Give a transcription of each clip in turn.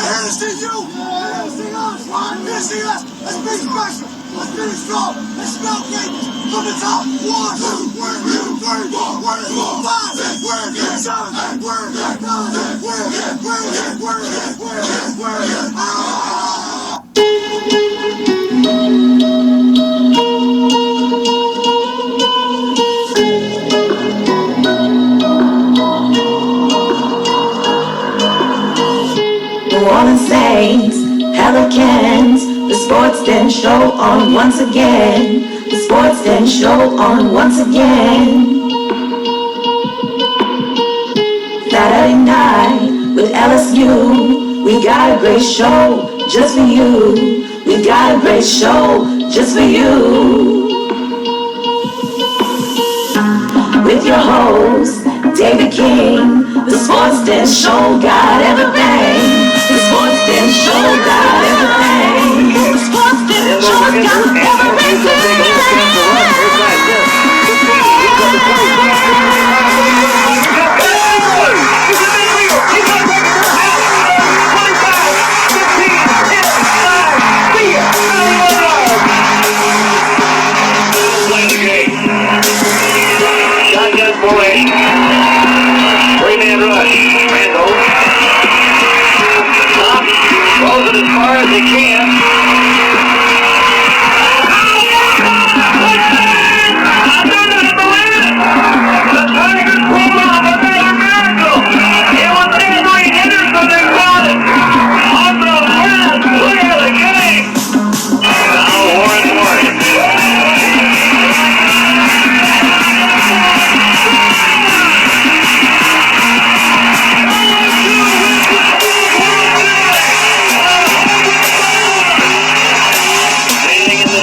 here to see you. They're here to see us. They're here to see us. Let's be special. Let's finish strong. Let's smell greatness from the top. 1, 2, 3, 4, 5, 6, 7, 8, Orelans Saints, Pelicans, the sports den show on once again. The sports den show on once again. Saturday night with LSU, we got a great show just for you. We got a great show just for you. With your host, David King, the sports den show got everything. The sports den show got everything. The sports den show got Shotgun formation. 3-man rush. Randall. Top. Rolls it as far as he can. I do not believe it. The Tigers pulled off another miracle. It was Avery Henderson that caught it. On the left. Look at the game. Now Warren.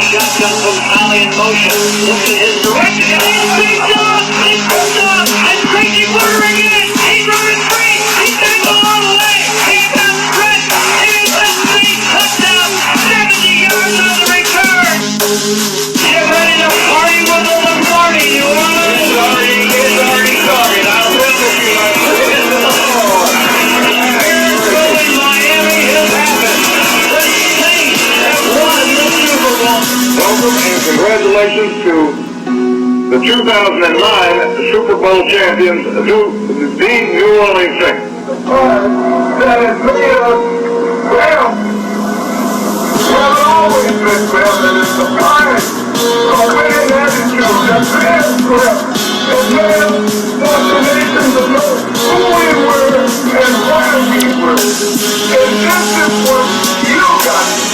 Shotgun from Ollie in motion. Looks at his direction. He's picked up. He's picked up. And crazy quarter again. He's running free. He's tangled all the way. He's got the stretch. He's a street touchdown. 70 yards on the return. Get ready to party with the Lombardi. You want it? Sorry. I promise you. Here's going Miami. It'll happen. The Saints have won the Super Bowl. Welcome and congratulations to the 2009 Super Bowl champions, the New Orleans Saints. That has made us well. We have always been well, and it's the pride of winning attitude that fans grip and man wants the nation to know who we were and why we were. And this is what you got.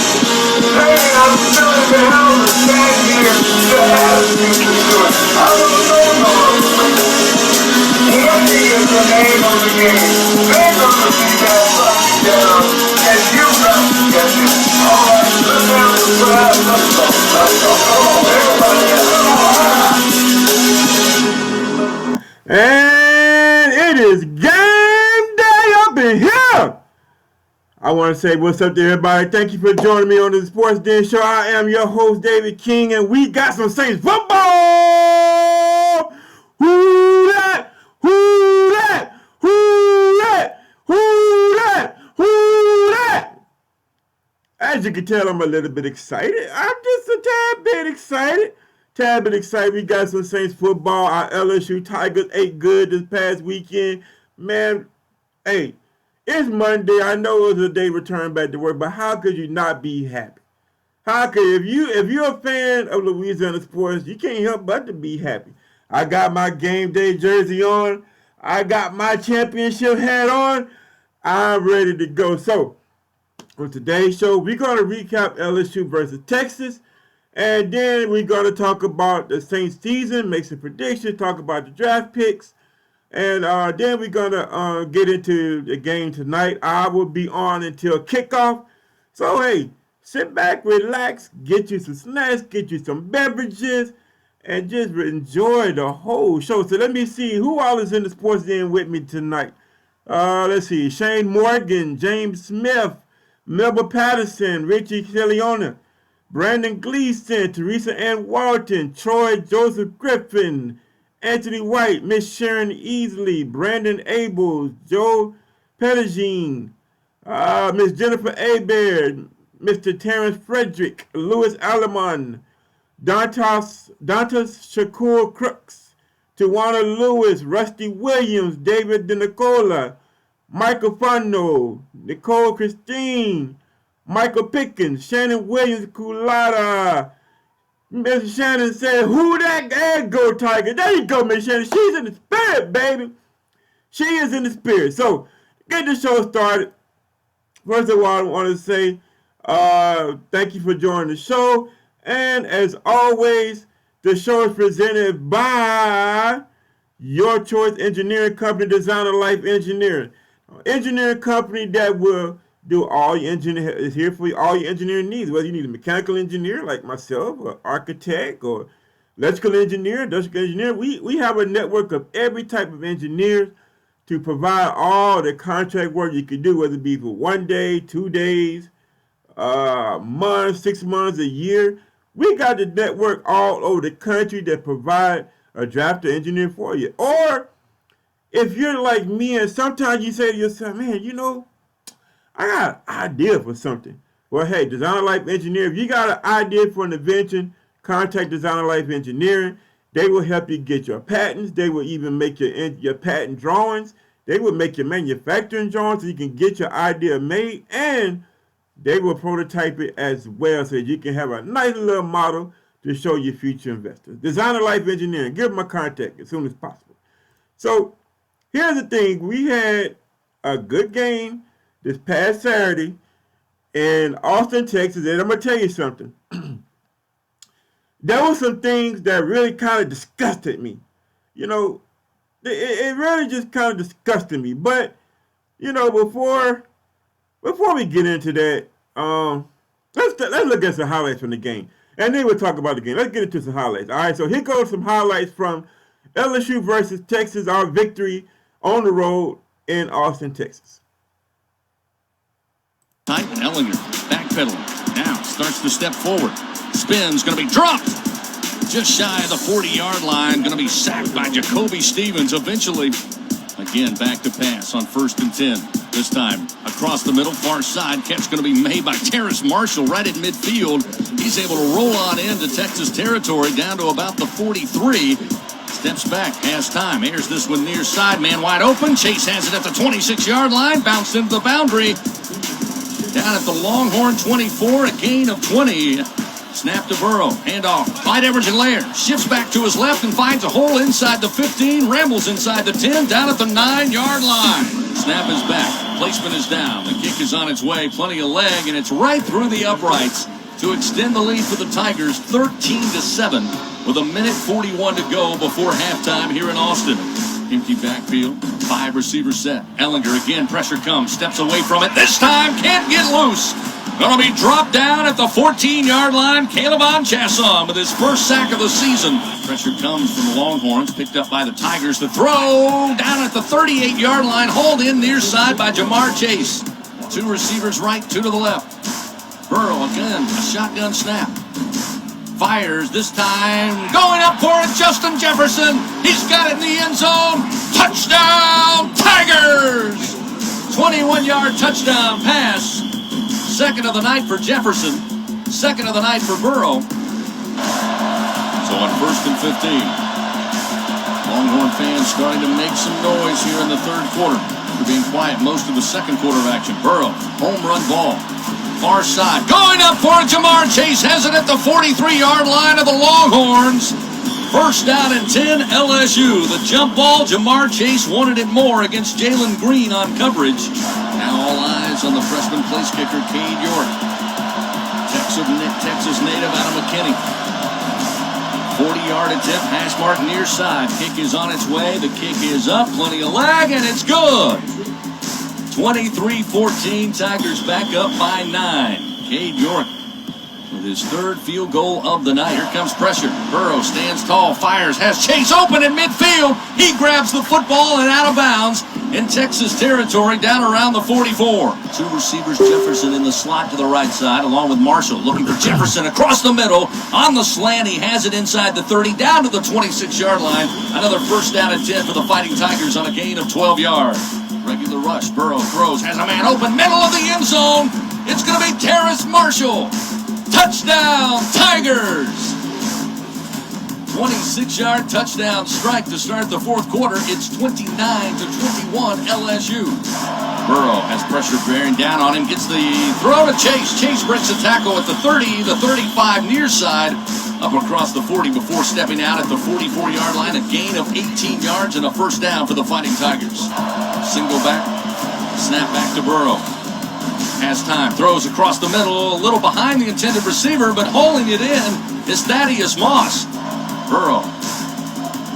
Hey, I'm still in the house and stand here to ask you to do it. I don't know no other way. Money is the name of the game. They're gonna be that luck together, and you got to get it. All right, let's have the crowd. Let's go. Come on, everybody. And it is game day up in here. I want to say what's up to everybody. Thank you for joining me on the Sports Den Show. I am your host, David King, and we got some Saints football. Who that? Who that? Who that? Who that? Who that? As you can tell, I'm a little bit excited. I'm just a tad bit excited. We got some Saints football. Our LSU Tigers ate good this past weekend. Man, hey. It's Monday. I know it was a day return back to work, but how could you not be happy? How could if you're a fan of Louisiana sports, you can't help but to be happy. I got my game day jersey on. I got my championship hat on. I'm ready to go. So, on today's show, we're going to recap LSU versus Texas, and then we're going to talk about the Saints season, make some predictions, talk about the draft picks. And then we're going to get into the game tonight. I will be on until kickoff. So, hey, sit back, relax, get you some snacks, get you some beverages, and just enjoy the whole show. So let me see who all is in the sports den with me tonight. Let's see. Shane Morgan, James Smith, Melba Patterson, Richie Ciliona, Brandon Gleason, Teresa Ann Walton, Troy Joseph Griffin, Anthony White, Miss Sharon Easley, Brandon Abels, Joe Pettigene, Miss Jennifer Abaird, Mr. Terrence Frederick, Louis Alamon, Dantas Shakur Crooks, Tawana Lewis, Rusty Williams, David DeNicola, Michael Fondo, Nicole Christine, Michael Pickens, Shannon Williams, Kulada. Miss Shannon said, who that? There go, Tiger. There you go, Miss Shannon. She's in the spirit, baby. She is in the spirit. So, get the show started. First of all, I want to say thank you for joining the show. And as always, the show is presented by Your Choice Engineering Company, Designer Life Engineering. Engineering company that will do all your engineer is here for all your engineering needs. Whether you need a mechanical engineer like myself, or architect, or electrical engineer, industrial engineer, we have a network of every type of engineers to provide all the contract work you can do, whether it be for 1 day, 2 days, months, 6 months, a year. We got the network all over the country that provide a drafter engineer for you. Or if you're like me and sometimes you say to yourself, man, you know, I got an idea for something. Well, hey, Designer Life Engineer, if you got an idea for an invention, contact Designer Life Engineering. They will help you get your patents. They will even make your patent drawings. They will make your manufacturing drawings so you can get your idea made. And they will prototype it as well so that you can have a nice little model to show your future investors. Designer Life Engineering, give them a contact as soon as possible. So here's the thing. We had a good game this past Saturday in Austin, Texas. And I'm going to tell you something. There were some things that really kind of disgusted me. You know, it really just kind of disgusted me. But, you know, before we get into that, let's look at some highlights from the game. And then we'll talk about the game. Let's get into some highlights. All right, so here goes some highlights from LSU versus Texas, our victory on the road in Austin, Texas. Tight, Ellinger backpedaling. Now starts to step forward. Spin's going to be dropped. Just shy of the 40-yard line. Going to be sacked by Jacoby Stevens eventually. Again, back to pass on 1st and 10. This time across the middle, far side. Catch going to be made by Terrace Marshall right at midfield. He's able to roll on into Texas territory down to about the 43. Steps back, has time. Airs this one near side. Man wide open. Chase has it at the 26-yard line. Bounced into the boundary. Down at the Longhorn 24, a gain of 20. Snap to Burrow, handoff. Clyde Edwards-Helaire shifts back to his left and finds a hole inside the 15, rambles inside the 10, down at the 9-yard line. Snap is back, placement is down, the kick is on its way, plenty of leg, and it's right through the uprights to extend the lead for the Tigers 13-7 with 1:41 to go before halftime here in Austin. Empty backfield, 5 receiver set. Ellinger again, pressure comes, steps away from it. This time can't get loose. Going to be dropped down at the 14-yard line. Caleb Chasson with his first sack of the season. Pressure comes from the Longhorns, picked up by the Tigers. The throw down at the 38-yard line, hauled in near side by Jamar Chase. 2 receivers right, 2 to the left. Burrow again, a shotgun snap. Fires this time, going up for it, Justin Jefferson. He's got it in the end zone. Touchdown, Tigers! 21-yard touchdown pass. Second of the night for Jefferson. Second of the night for Burrow. So on 1st and 15. Longhorn fans starting to make some noise here in the third quarter. They're being quiet most of the second quarter of action. Burrow, home run ball. Far side, going up for it. Jamar Chase has it at the 43-yard line of the Longhorns. First down and 10, LSU. The jump ball, Jamar Chase wanted it more against Jalen Green on coverage. Now all eyes on the freshman place kicker, Cade York. Texas native out of McKinney. 40-yard attempt, hash mark near side. Kick is on its way. The kick is up, plenty of lag, and it's good. 23-14, Tigers back up by 9. Cade York with his 3rd field goal of the night. Here comes pressure. Burrow stands tall, fires, has Chase open in midfield. He grabs the football and out of bounds in Texas territory down around the 44. 2 receivers, Jefferson in the slot to the right side, along with Marshall looking for Jefferson across the middle. On the slant, he has it inside the 30, down to the 26-yard line. Another first down and 10 for the Fighting Tigers on a gain of 12 yards. Regular rush. Burrow throws, has a man open, middle of the end zone. It's going to be Terrace Marshall. Touchdown, Tigers! 26-yard touchdown strike to start the fourth quarter. It's 29-21 LSU. Burrow has pressure bearing down on him, gets the throw to Chase. Chase breaks the tackle at the 30, the 35 near side, up across the 40 before stepping out at the 44-yard line. A gain of 18 yards and a first down for the Fighting Tigers. Single back, snap back to Burrow. Has time, throws across the middle, a little behind the intended receiver, but holding it in is Thaddeus Moss. Burrow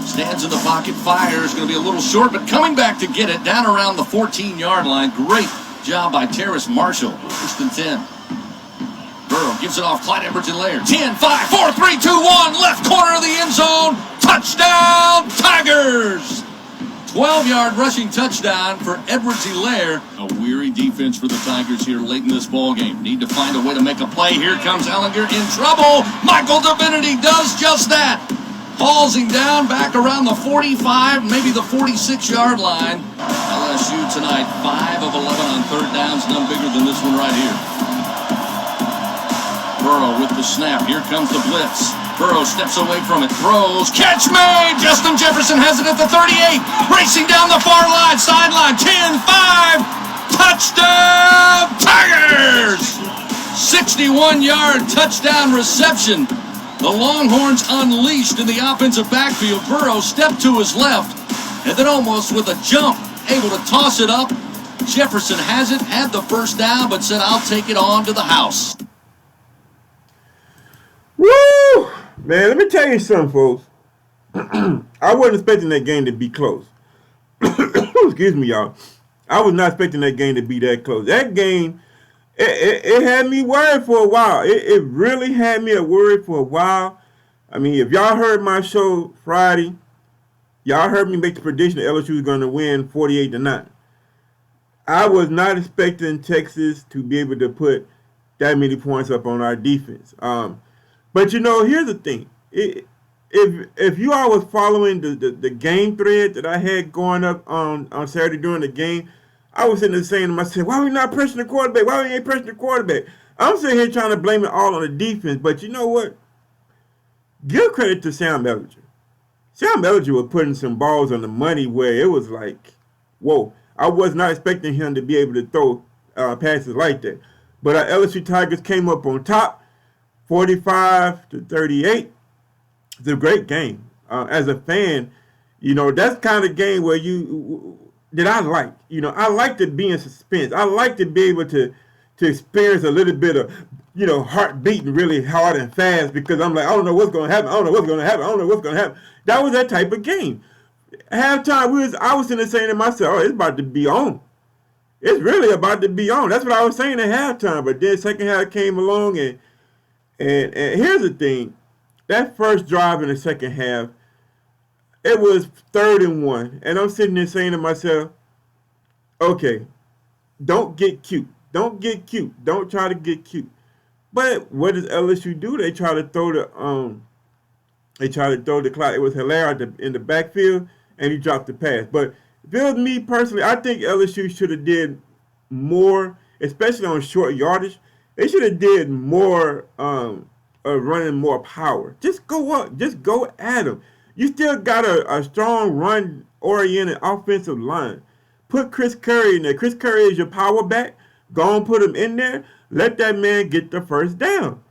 stands in the pocket, fires, going to be a little short, but coming back to get it down around the 14-yard line. Great job by Terrace Marshall. First and 10. Burrow gives it off, Clyde Edwards-Helaire. 10, 5, 4, 3, 2, 1, left corner of the end zone. Touchdown, Tigers! 12-yard rushing touchdown for Edwards-Helaire. A weary defense for the Tigers here late in this ballgame. Need to find a way to make a play. Here comes Ellinger in trouble. Michael Divinity does just that. Hauls him down back around the 45, maybe the 46-yard line. LSU tonight, 5 of 11 on third downs, none bigger than this one right here. Burrow with the snap. Here comes the blitz. Burrow steps away from it, throws, catch made! Justin Jefferson has it at the 38, racing down the far line, sideline, 10-5, touchdown, Tigers! 61-yard touchdown reception. The Longhorns unleashed in the offensive backfield. Burrow stepped to his left, and then almost with a jump, able to toss it up. Jefferson has it, had the first down, but said, I'll take it on to the house. Woo! Man, let me tell you something, folks. I wasn't expecting that game to be close. Excuse me, y'all. I was not expecting that game to be that close. That game, it had me worried for a while. It really had me worried for a while. I mean, if y'all heard my show Friday, y'all heard me make the prediction that LSU was going to win 48-9. I was not expecting Texas to be able to put that many points up on our defense. But, you know, here's the thing. If you all was following the game thread that I had going up on Saturday during the game, I was sitting there saying to myself, why are we not pressing the quarterback? Why we ain't pressing the quarterback? I'm sitting here trying to blame it all on the defense. But you know what? Give credit to Sam Ehlinger. Sam Ehlinger was putting some balls on the money where it was like, whoa. I was not expecting him to be able to throw passes like that. But our LSU Tigers came up on top. 45-38. It's a great game. As a fan, you know, that's kind of game where that I like. You know, I like to be in suspense. I like to be able to experience a little bit of, you know, heart beating really hard and fast because I'm like, I don't know what's going to happen. I don't know what's going to happen. I don't know what's going to happen. That was that type of game. Halftime, I was sitting there saying to myself, oh, it's about to be on. It's really about to be on. That's what I was saying at halftime. But then second half came along and here's the thing. That first drive in the second half, it was 3rd and 1. And I'm sitting there saying to myself, okay, don't get cute. Don't get cute. Don't try to get cute. But what does LSU do? They try to throw the clock. It was Helaire in the backfield, and he dropped the pass. But if it was me personally, I think LSU should have did more, especially on short yardage. They should have did more running more power. Just go up. Just go at them. You still got a strong run-oriented offensive line. Put Chris Curry in there. Chris Curry is your power back. Go and put him in there. Let that man get the first down.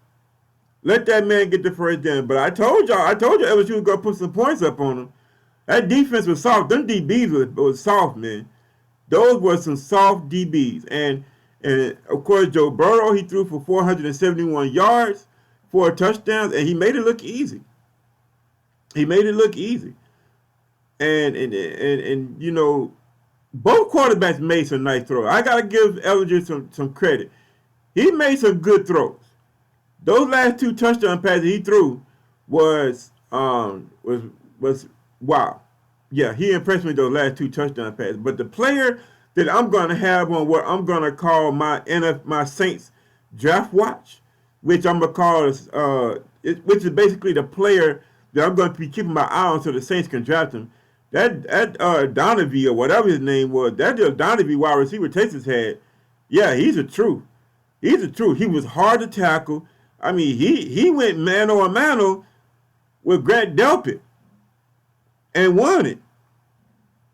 Let that man get the first down. But I told you LSU was going to put some points up on them. That defense was soft. Them DBs was soft, man. Those were some soft DBs. And of course, Joe Burrow, he threw for 471 yards, 4 touchdowns, and he made it look easy. He made it look easy. And you know, both quarterbacks made some nice throws. I got to give Ehlinger some credit. He made some good throws. Those last 2 touchdown passes he threw was wow. Yeah, he impressed me those last 2 touchdown passes. But the player that I'm going to have on what I'm going to call my Saints draft watch, which I'm going to call which is basically the player that I'm going to be keeping my eye on so the Saints can draft him. That Donovan or whatever his name was, that Donovan wide receiver Texas had, yeah, he's a truth. He's a truth. He was hard to tackle. I mean, he went mano a mano with Grant Delpit and won it.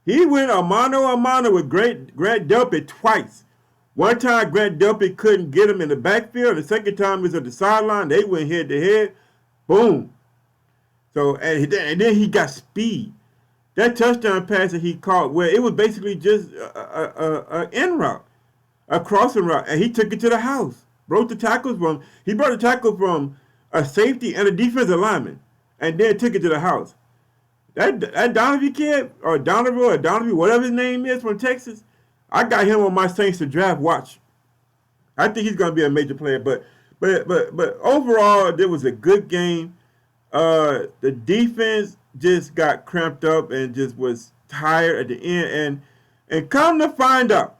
He went a mano with Grant Delpit twice. One time Grant Delpit couldn't get him in the backfield. The second time he was at the sideline. They went head to head. Boom. So and then he got speed. That touchdown pass that he caught, where it was basically just a in route, a crossing route, and he took it to the house. Broke the tackles from. He brought the tackle from a safety and a defensive lineman, and then took it to the house. That Donovan kid or Donovan, whatever his name is from Texas, I got him on my Saints to draft watch. I think he's gonna be a major player, but overall, there was a good game. The defense just got cramped up and just was tired at the end, and come to find out,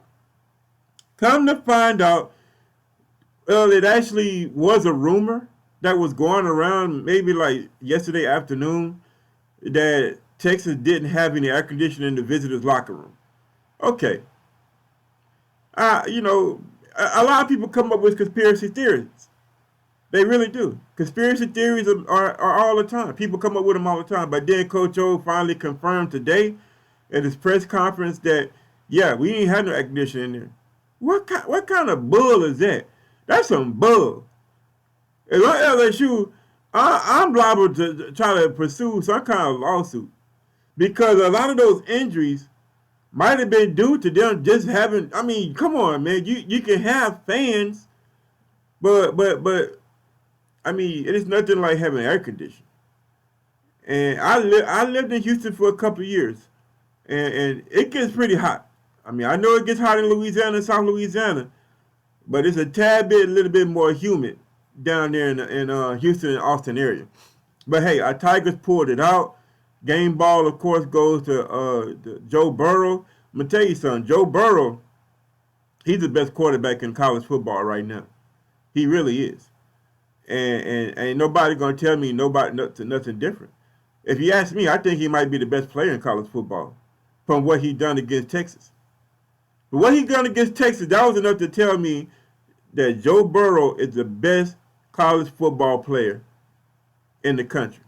well, it actually was a rumor that was going around maybe like yesterday afternoon that Texas didn't have any air conditioning in the visitors' locker room. Okay, a lot of people come up with conspiracy theories. They really do. Conspiracy theories are all the time. People come up with them all the time. But then Coach O finally confirmed today at his press conference that, yeah, we ain't had no air conditioning in there. What kind of bull is that? That's some bull. If I'm LSU, I'm liable to try to pursue some kind of lawsuit because a lot of those injuries might have been due to them just having. I mean, come on, man. You can have fans, but I mean, it is nothing like having air conditioning. And I lived in Houston for a couple of years, and it gets pretty hot. I mean, I know it gets hot in Louisiana, South Louisiana, but it's a little bit more humid down there in Houston and Austin area. But hey, our Tigers pulled it out. Game ball, of course, goes to Joe Burrow. I'm gonna tell you something. Joe Burrow, he's the best quarterback in college football right now. He really is. And ain't nobody gonna tell me nothing different. If you ask me, I think he might be the best player in college football from what he done against Texas. But what he done against Texas, that was enough to tell me that Joe Burrow is the best college football player in the country.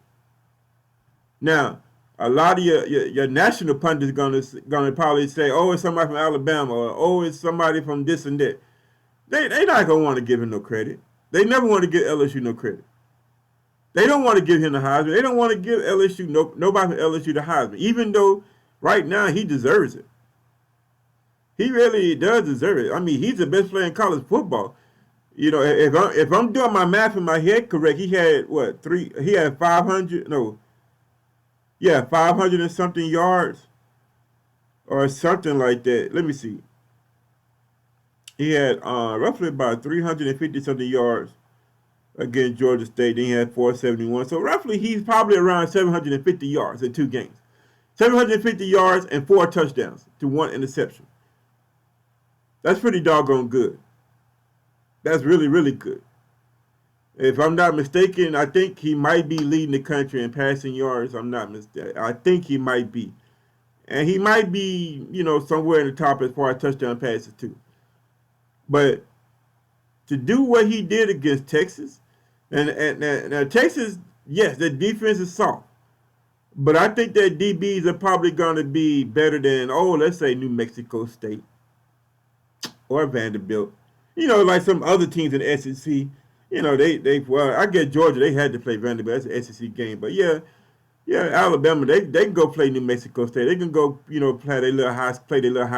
Now, a lot of your national pundits gonna probably say, oh, it's somebody from Alabama, or oh, it's somebody from this and that. They not gonna want to give him no credit. They never want to give LSU no credit. They don't want to give him the Heisman. They don't want to give LSU nobody from LSU the Heisman, even though right now he deserves it. He really does deserve it. I mean, he's the best player in college football. You know, if I'm doing my math in my head correct, he had 500. No, yeah, 500 and something yards, or something like that. Let me see. He had roughly about 350 something yards against Georgia State. Then he had 471. So roughly he's probably around 750 yards in 2 games. 750 yards and 4 touchdowns to 1 interception. That's pretty doggone good. That's really, really good. If I'm not mistaken, I think he might be leading the country in passing yards. I'm not mistaken. I think he might be. And he might be, somewhere in the top as far as touchdown passes too. But to do what he did against Texas, and Texas, yes, the defense is soft. But I think that DBs are probably going to be better than, let's say New Mexico State or Vanderbilt. Like some other teams in the SEC. I guess Georgia, they had to play Vanderbilt. That's an SEC game. But yeah, Alabama, they can go play New Mexico State. They can go, play their little high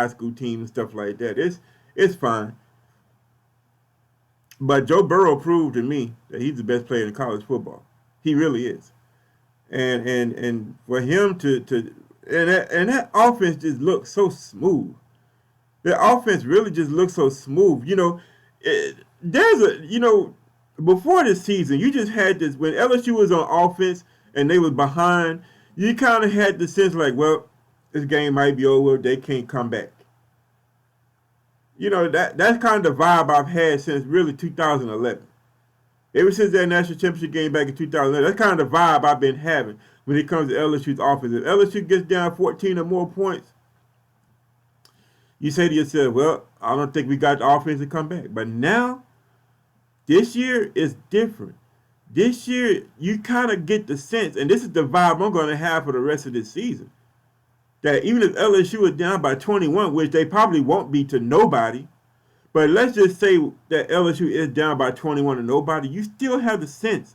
school team and stuff like that. It's fine. But Joe Burrow proved to me that he's the best player in college football. He really is. And for him to that offense just looks so smooth. The offense really just looks so smooth. Before this season, you just had this, when LSU was on offense and they was behind, you kind of had the sense like, well, this game might be over. They can't come back. That's kind of the vibe I've had since really 2011. Ever since that national championship game back in 2011, that's kind of the vibe I've been having. when it comes to LSU's offense. If LSU gets down 14 or more points, you say to yourself, well, I don't think we got the offense to come back. But now, this year is different. This year, you kind of get the sense, and this is the vibe I'm going to have for the rest of this season, that even if LSU is down by 21, which they probably won't be to nobody, but let's just say that LSU is down by 21 to nobody, you still have the sense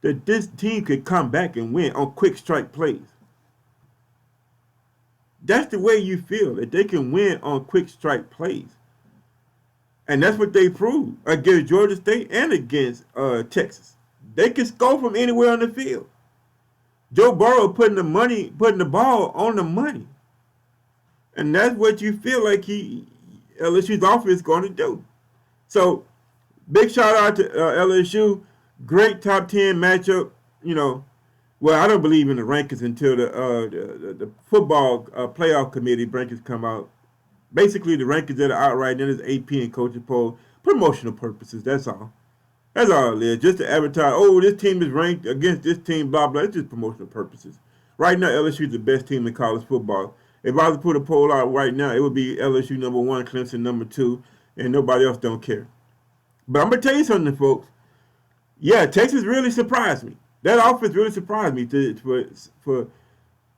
that this team could come back and win on quick strike plays. That's the way you feel, that they can win on quick strike plays. And that's what they proved against Georgia State and against Texas. They can score from anywhere on the field. Joe Burrow putting the ball on the money. And that's what you feel like LSU's offense is going to do. So, big shout out to LSU. Great top 10 matchup. Well, I don't believe in the rankings until the football playoff committee rankings come out. Basically, the rankings that are out right now is AP and coaching poll. Promotional purposes, that's all. That's all it is. Just to advertise, this team is ranked against this team, blah, blah. It's just promotional purposes. Right now, LSU is the best team in college football. If I was to put a poll out right now, it would be LSU number 1, Clemson number 2, and nobody else don't care. But I'm going to tell you something, folks. Yeah, Texas really surprised me. That offense really surprised me.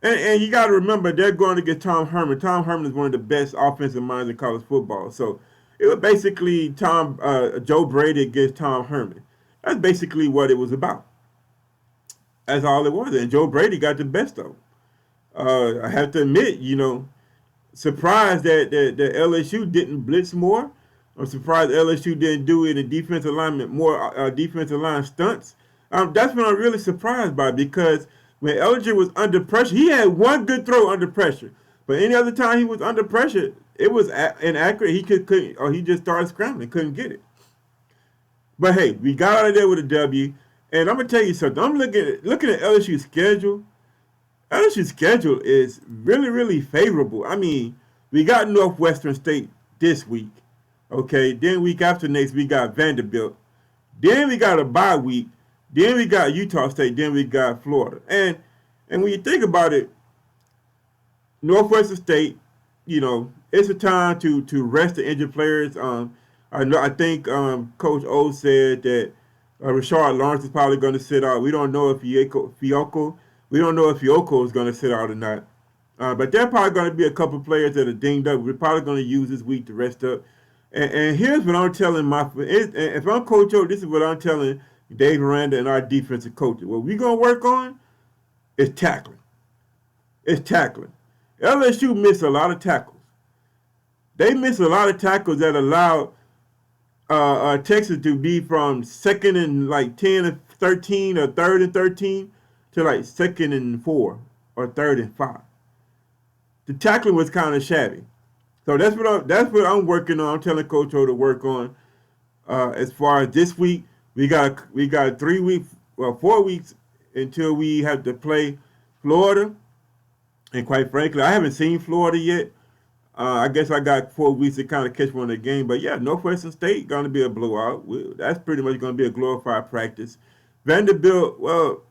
And you got to remember, they're going to get Tom Herman. Tom Herman is one of the best offensive minds in college football. So it was basically Joe Brady against Tom Herman. That's basically what it was about. That's all it was. And Joe Brady got the best of them. I have to admit, surprised that LSU didn't blitz more. I'm surprised LSU didn't do it in defensive alignment, more defensive line stunts. That's what I'm really surprised by, because when Ellinger was under pressure, he had one good throw under pressure. But any other time he was under pressure, it was inaccurate. He couldn't, or he just started scrambling, couldn't get it. But hey, we got out of there with a W. And I'm gonna tell you something. I'm looking at LSU's schedule. LSU's schedule is really, really favorable. I mean, we got Northwestern State this week. Okay, then week after next we got Vanderbilt. Then we got a bye week. Then we got Utah State. Then we got Florida. And when you think about it, Northwestern State, it's a time to rest the injured players. I think Coach O said that Rashard Lawrence is probably going to sit out. We don't know if Fiocco is going to sit out or not. But there are probably going to be a couple players that are dinged up. We're probably going to use this week to rest up. And here's what I'm telling if I'm Coach O, this is what I'm telling Dave Aranda and our defensive coaches. What we're going to work on is tackling. It's tackling. LSU missed a lot of tackles. They missed a lot of tackles that allowed Texas to be from second and 10 and 13 or third and 13 to second and 4 or third and 5. The tackling was kind of shabby. So that's what I'm working on. I'm telling Coach O to work on. As far as this week, we got 4 weeks until we have to play Florida. And quite frankly, I haven't seen Florida yet. I guess I got 4 weeks to kind of catch one of the game. But yeah, Northwestern State going to be a blowout. That's pretty much going to be a glorified practice. Vanderbilt, well,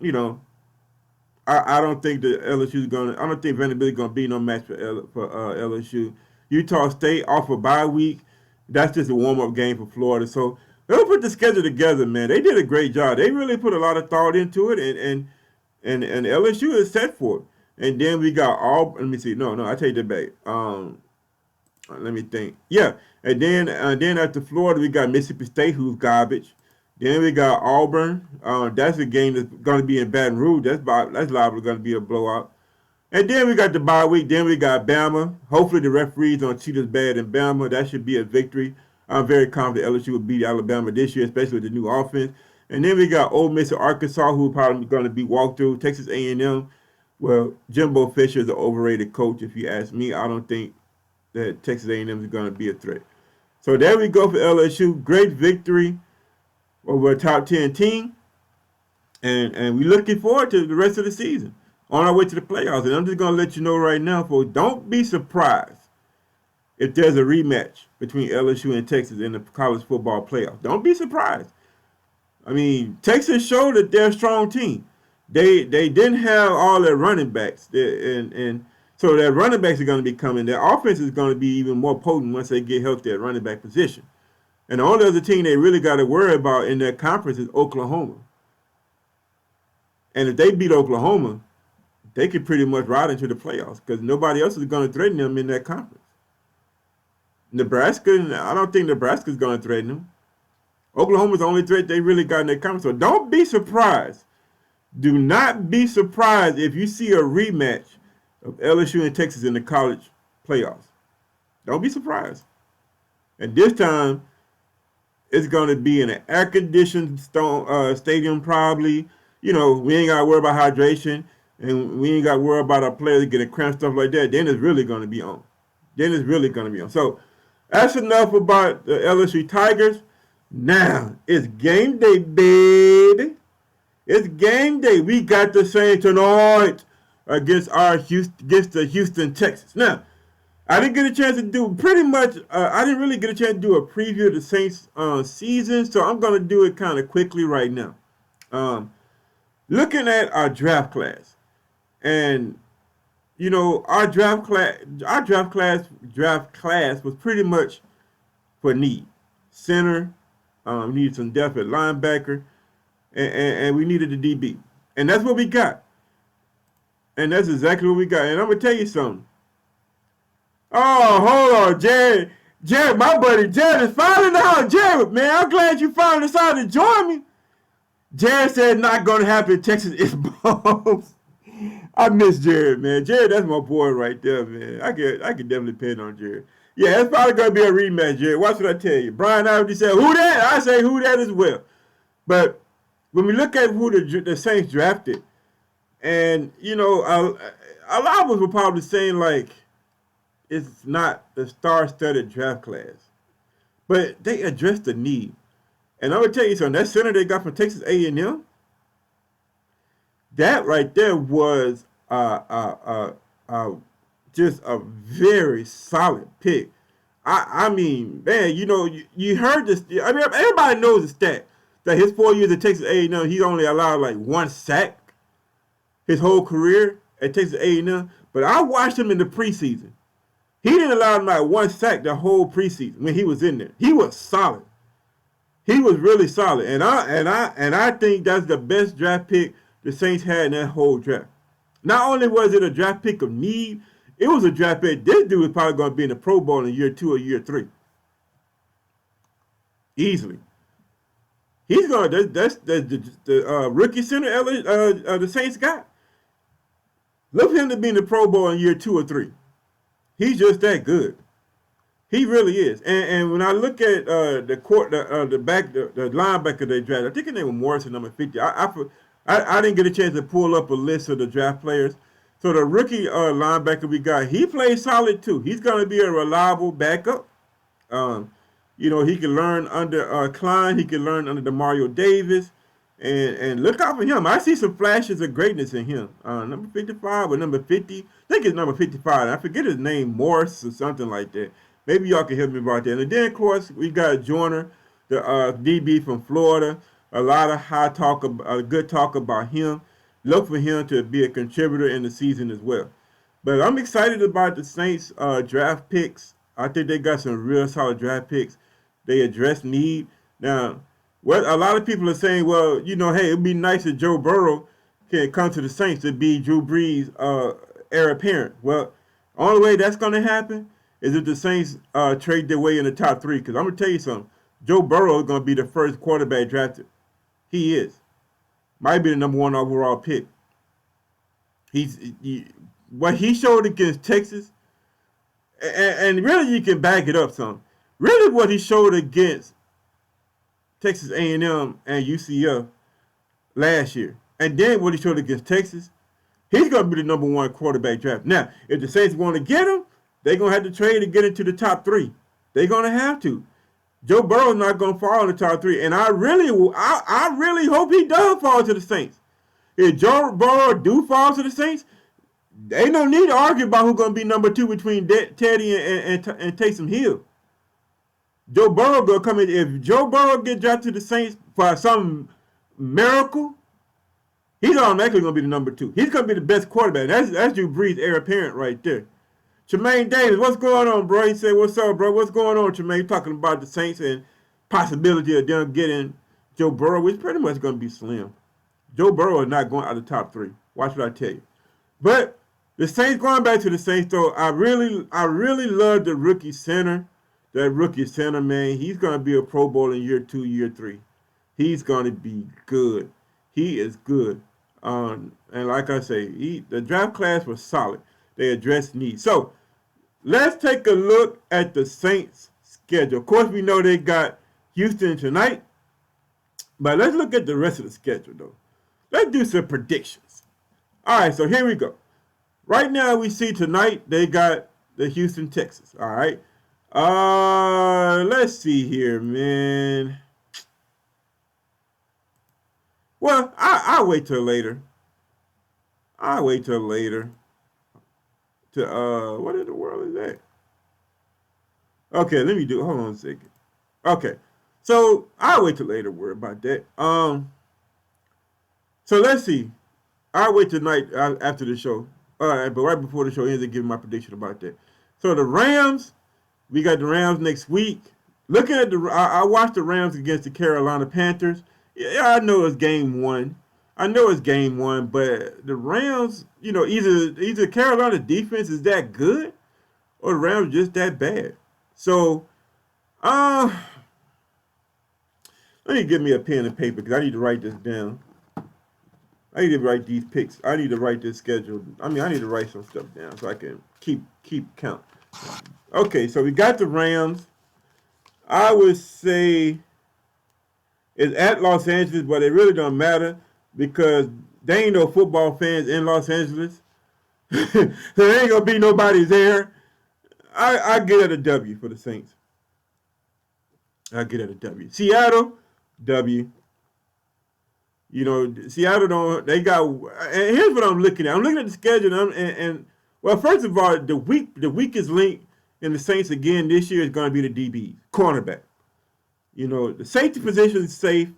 I don't think the LSU is going to. I don't think Vanderbilt is going to be no match for LSU. Utah State off a bye week. That's just a warm-up game for Florida. So they'll put the schedule together, man. They did a great job. They really put a lot of thought into it, and LSU is set for it. And then we got Auburn. Let me see. No, I take that back. Let me think. Yeah, and then after Florida, we got Mississippi State, who's garbage. Then we got Auburn. That's a game that's going to be in Baton Rouge. That's liable going to be a blowout. And then we got the bye week. Then we got Bama. Hopefully the referees don't cheat us bad in Bama. That should be a victory. I'm very confident LSU will beat Alabama this year, especially with the new offense. And then we got Ole Miss and Arkansas, who are probably going to be walked through. Texas A&M. Well, Jimbo Fisher is an overrated coach, if you ask me. I don't think that Texas A&M is going to be a threat. So there we go for LSU. Great victory over a top 10 team. And we're looking forward to the rest of the season. On our way to the playoffs. And I'm just going to let you know right now, folks, don't be surprised if there's a rematch between LSU and Texas in the college football playoff. Don't be surprised. I mean, Texas showed that they're a strong team. they didn't have all their running backs, and so their running backs are going to be coming. Their offense is going to be even more potent once they get healthy at running back position. And the only other team they really got to worry about in their conference is Oklahoma. And if they beat Oklahoma, they could pretty much ride into the playoffs because nobody else is going to threaten them in that conference. Nebraska, I don't think Nebraska's going to threaten them. Oklahoma's the only threat they really got in their conference. So don't be surprised. Do not be surprised if you see a rematch of LSU and Texas in the college playoffs. Don't be surprised. And this time, it's going to be in an air-conditioned stadium probably. You know, we ain't got to worry about hydration, and we ain't got to worry about our players getting cramped, stuff like that. Then it's really going to be on. So that's enough about the LSU Tigers. Now, it's game day, baby. It's game day. We got the Saints tonight against the Houston Texans. Now, I didn't get a chance to do pretty much. I didn't really get a chance to do a preview of the Saints season, so I'm gonna do it kind of quickly right now. Looking at our draft class, and you know our draft class was pretty much for need. Center, we needed some depth at linebacker, and we needed a DB, and that's what we got. And that's exactly what we got. And I'm gonna tell you something. Oh, hold on, Jared. Jared, my buddy Jared is finally in the house. Jared, man, I'm glad you finally decided to join me. Jared said not going to happen in Texas is bombs. I miss Jared, man. Jared, that's my boy right there, man. I can definitely depend on Jared. Yeah, it's probably going to be a rematch, Jared. What should I tell you? Brian already said, who that? I say, who that as well. But when we look at who the Saints drafted, and, you know, a lot of us were probably saying, like, it's not the star-studded draft class. But they addressed the need. And I'm going to tell you something. That center they got from Texas A&M, that right there was just a very solid pick. I mean, man, you know, you heard this. I mean, everybody knows the stat that his 4 years at Texas A&M, he only allowed like 1 sack his whole career at Texas A&M. But I watched him in the preseason. He didn't allow him like 1 sack the whole preseason when he was in there. He was solid. He was really solid, and I think that's the best draft pick the Saints had in that whole draft. Not only was it a draft pick of need, it was a draft pick. This dude is probably going to be in the Pro Bowl in year 2 or year 3, easily. He's going. That's the rookie center the Saints got. Look for him to be in the Pro Bowl in year 2 or 3. He's just that good. He really is. And when I look at the linebacker they drafted, I think his name was Morrison, number 50. I didn't get a chance to pull up a list of the draft players. So the rookie linebacker we got, he plays solid too. He's going to be a reliable backup. You know, he can learn under Klein. He can learn under Demario Davis. And look out for him. I see some flashes of greatness in him. Number 55 or number 50. I think it's number 55. I forget his name, Morris or something like that. Maybe y'all can help me about that. And then, of course, we got Joyner, the DB from Florida. A lot of good talk about him. Look for him to be a contributor in the season as well. But I'm excited about the Saints draft picks. I think they got some real solid draft picks. They address need. Now, what a lot of people are saying, well, you know, hey, it'd be nice if Joe Burrow can come to the Saints to be Drew Brees' heir apparent. Well, only way that's going to happen is if the Saints trade their way in the top 3. Because I'm going to tell you something. Joe Burrow is going to be the first quarterback drafted. He is. Might be the number 1 overall pick. What he showed against Texas, and really you can back it up some. Really what he showed against Texas A&M and UCF last year. And then what he showed against Texas, he's going to be the number 1 quarterback draft. Now, if the Saints want to get him, they're going to have to trade to get into the top 3. They're going to have to. Joe Burrow's not going to fall in the top 3. And I really hope he does fall to the Saints. If Joe Burrow do fall to the Saints, ain't no need to argue about who's going to be number 2 between Teddy and Taysom Hill. Joe Burrow going to come in. If Joe Burrow get drafted to the Saints for some miracle, He's automatically going to be the number 2. He's going to be the best quarterback. That's Drew Brees' heir apparent right there. Tremaine Davis, what's going on, bro? He said, what's up, bro? What's going on, Tremaine? Talking about the Saints and possibility of them getting Joe Burrow, which pretty much going to be slim. Joe Burrow is not going out of the top 3. Watch what I tell you. But the Saints, going back to the Saints, though, I really love the rookie center. That rookie center, man, he's going to be a Pro Bowl in year 2, year 3. He's going to be good. He is good. And like I say, the draft class was solid. They addressed needs. So, let's take a look at the Saints' schedule. Of course, we know they got Houston tonight. But let's look at the rest of the schedule, though. Let's do some predictions. All right, so here we go. Right now, we see tonight they got the Houston Texans. All right. Let's see here, man. Well, I'll wait till later. I'll wait till later. What in the world is that? Okay, let me do. Hold on a second. Okay, so I'll wait till later. Worry about that. So let's see. I'll wait tonight after the show. All right, but right before the show ends, I'll give my prediction about that. So the Rams, we got the Rams next week. Looking at I watched the Rams against the Carolina Panthers. Yeah, I know it's game 1. But the Rams, either Carolina defense is that good or the Rams just that bad. So, let me give me a pen and paper because I need to write this down. I need to write these picks. I need to write this schedule. I need to write some stuff down so I can keep count. Okay, so we got the Rams. I would say it's at Los Angeles, but it really don't matter because there ain't no football fans in Los Angeles. So there ain't gonna be nobody there. I get at a W for the Saints. I get at a W. Seattle, W. Seattle don't. They got. And here's what I'm looking at. I'm looking at the schedule, and well, first of all, the weakest link in the Saints again this year is going to be the DBs, cornerback. The safety position is safe.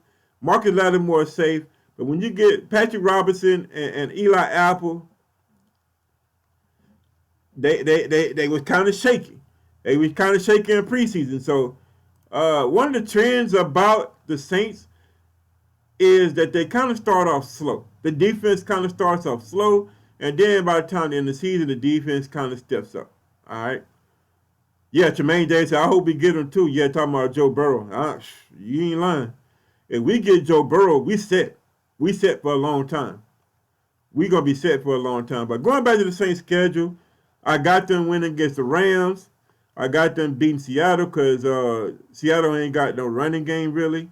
Marcus Lattimore is safe, but when you get Patrick Robinson and Eli Apple, they was kind of shaky. They was kind of shaky in preseason. So one of the trends about the Saints is that they kind of start off slow. The defense kind of starts off slow, and then by the time in the season, the defense kind of steps up. All right. Yeah, Tremaine Davis said, I hope we get him too. Yeah, talking about Joe Burrow. You ain't lying. If we get Joe Burrow, we set. We set for a long time. We going to be set for a long time. But going back to the same schedule, I got them winning against the Rams. I got them beating Seattle because Seattle ain't got no running game really.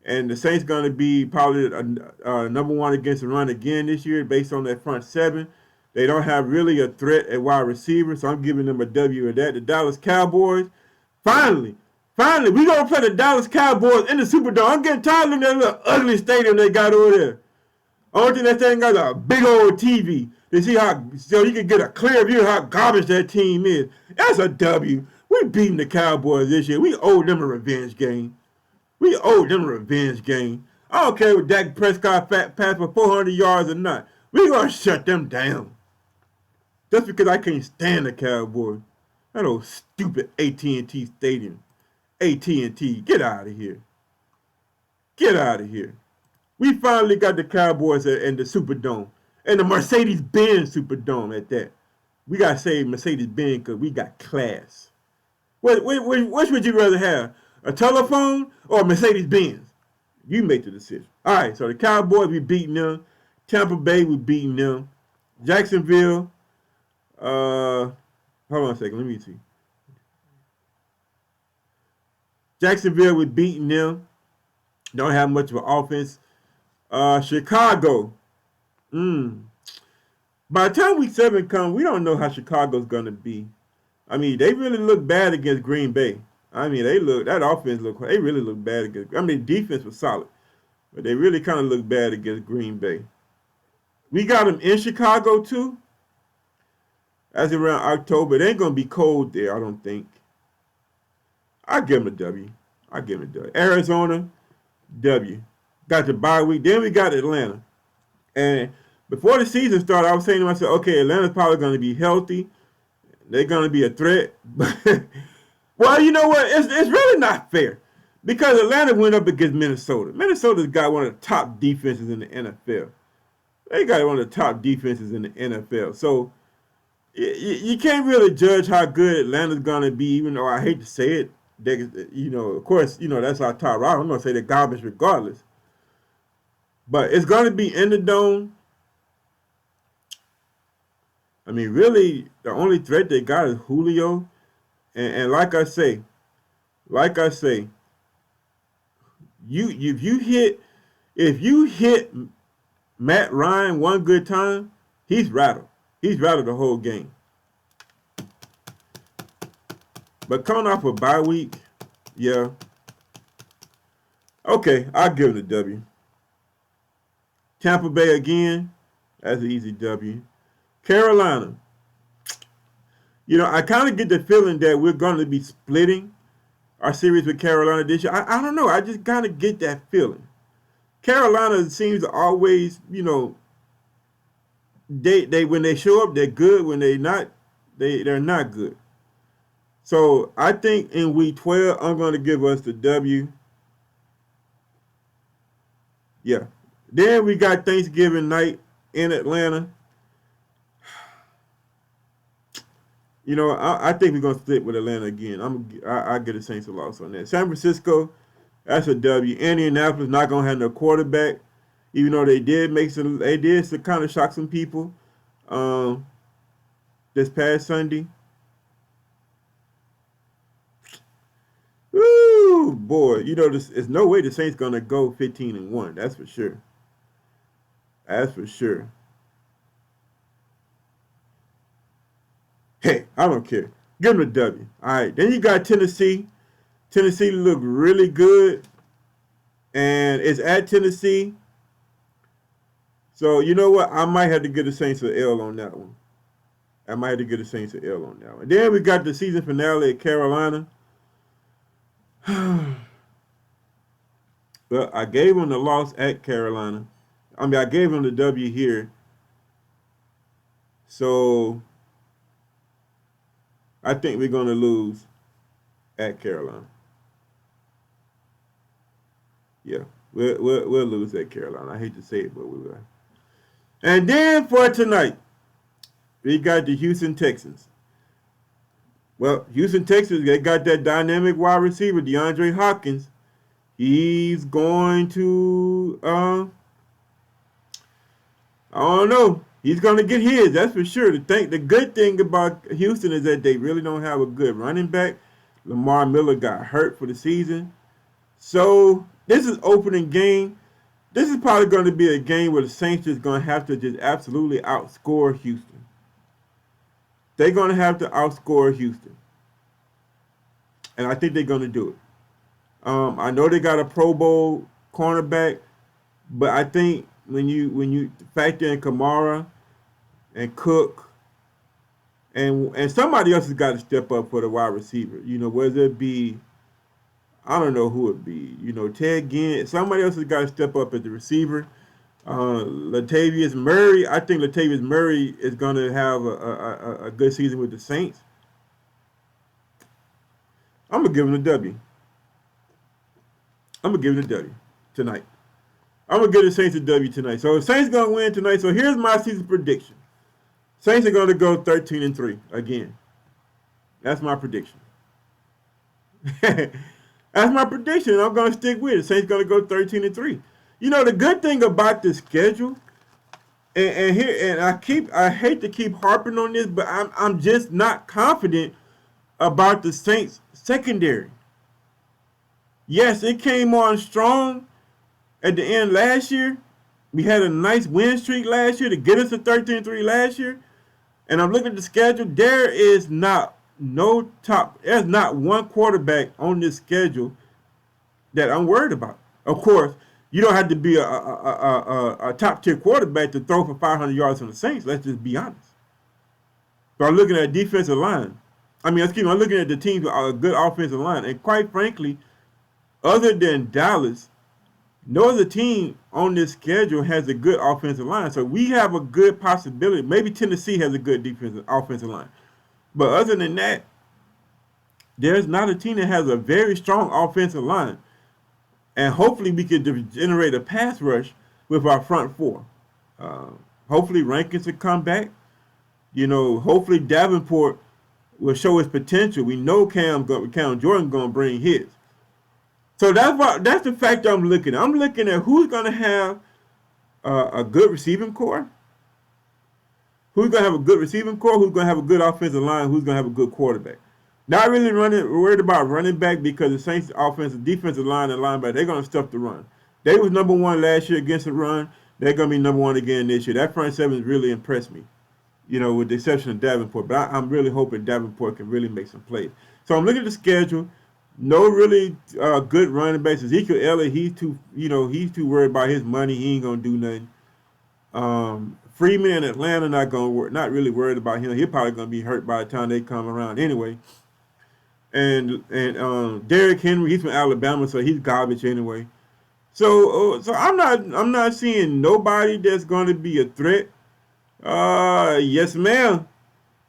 And the Saints going to be probably number 1 against the run again this year based on that front 7. They don't have really a threat at wide receiver, so I'm giving them a W at that. The Dallas Cowboys, finally, we going to play the Dallas Cowboys in the Superdome. I'm getting tired of that little ugly stadium they got over there. Only thing that thing got a big old TV to see so you can get a clear view of how garbage that team is. That's a W. We beating the Cowboys this year. We owe them a revenge game. I don't care if Dak Prescott passed for 400 yards or not. We're going to shut them down. Just because I can't stand the Cowboys. That old stupid AT&T Stadium. AT&T, get out of here. We finally got the Cowboys in the Superdome. And the Mercedes-Benz Superdome at that. We got to say Mercedes-Benz because we got class. Which would you rather have? A telephone or a Mercedes-Benz? You make the decision. All right, so the Cowboys, we beating them. Tampa Bay, we beating them. Jacksonville, hold on a second, let me see. Jacksonville, we beating them. Don't have much of an offense. Chicago, by the time week 7 comes, we don't know how Chicago's going to be. They really look bad against Green Bay. That offense they really look bad against. Defense was solid, but they really kind of look bad against Green Bay. We got them in Chicago too. That's around October. It ain't gonna be cold there, I don't think. I give them a W. Arizona, W. Got the bye week. Then we got Atlanta. And before the season started, I was saying to myself, okay, Atlanta's probably going to be healthy. They're going to be a threat. Well, you know what? It's really not fair because Atlanta went up against Minnesota. Minnesota's got one of the top defenses in the NFL. They got one of the top defenses in the NFL. So you can't really judge how good Atlanta's going to be, even though I hate to say it. They, of course, that's our top rival. I'm going to say they're garbage regardless. But it's going to be in the dome. I mean, really, the only threat they got is Julio. And like I say, if you hit Matt Ryan one good time, he's rattled. He's rattled the whole game. But coming off a bye week, yeah. Okay, I'll give it a W. Tampa Bay again, that's an easy W. Carolina. I kind of get the feeling that we're going to be splitting our series with Carolina this year. I don't know. I just kind of get that feeling. Carolina seems to always, they when they show up, they're good. When they're not, they're not good. So I think in week 12, I'm going to give us the W. Yeah. Then we got Thanksgiving night in Atlanta. I think we're going to split with Atlanta again. I get the Saints a loss on that. San Francisco, that's a W. Indianapolis not going to have no quarterback, even though they did kind of shock some people this past Sunday. Woo, boy. There's no way the Saints going to go 15-1. That's for sure. That's for sure. Hey, I don't care. Give them a W. All right. Then you got Tennessee. Tennessee look really good. And it's at Tennessee. So, you know what? I might have to give the Saints an L on that one. Then we got the season finale at Carolina. Well, I gave them the loss at Carolina. I gave them the W here. So I think we're going to lose at Carolina. Yeah, we'll lose at Carolina. I hate to say it, but we will. And then for tonight, we got the Houston Texans. Well, Houston Texans, they got that dynamic wide receiver, DeAndre Hopkins. He's going to, I don't know. He's going to get his, that's for sure. The good thing about Houston is that they really don't have a good running back. Lamar Miller got hurt for the season. So this is opening game. This is probably going to be a game where the Saints is going to have to just absolutely outscore Houston. They're going to have to outscore Houston. And I think they're going to do it. I know they got a Pro Bowl cornerback, but I think when you factor in Kamara and Cook and somebody else has got to step up for the wide receiver, whether it be, I don't know who it be, Ted Ginn, somebody else has got to step up at the receiver. Latavius Murray, I think Latavius Murray is going to have a good season with the Saints. I'm going to give him a W. Tonight. I'm going to give the Saints a W tonight. So the Saints going to win tonight. So here's my season prediction. Saints are going to go 13-3 again. That's my prediction. That's my prediction. I'm going to stick with it. Saints going to go 13-3. The good thing about the schedule, and I hate to keep harping on this, but I'm just not confident about the Saints secondary. Yes, it came on strong at the end last year. We had a nice win streak last year to get us to 13-3 last year. And I'm looking at the schedule. There's not one quarterback on this schedule that I'm worried about. Of course, you don't have to be a top tier quarterback to throw for 500 yards on the Saints. Let's just be honest. But I'm looking at defensive line. I'm looking at the teams with a good offensive line. And quite frankly, other than Dallas, no other team on this schedule has a good offensive line. So we have a good possibility. Maybe Tennessee has a good offensive line. But other than that, there's not a team that has a very strong offensive line. And hopefully we can generate a pass rush with our front four. Uh, Hopefully Rankins will come back. Hopefully Davenport will show his potential. We know Cam Jordan going to bring his. So that's the factor I'm looking at. I'm looking at who's going to have a good receiving core, who's going to have a good receiving core, who's going to have a good offensive line, who's going to have a good quarterback. Not really worried about running back because the Saints defensive line and linebacker, they're going to stuff the run. They was number one last year against the run. They're going to be number one again this year. That front seven really impressed me, with the exception of Davenport. But I'm really hoping Davenport can really make some plays. So I'm looking at the schedule. No really good running backs. Ezekiel Elliott, he's too worried about his money. He ain't going to do nothing. Freeman in Atlanta, not really worried about him. He's probably going to be hurt by the time they come around anyway. And Derrick Henry, he's from Alabama, so he's garbage anyway. So I'm not seeing nobody that's going to be a threat. Yes, ma'am.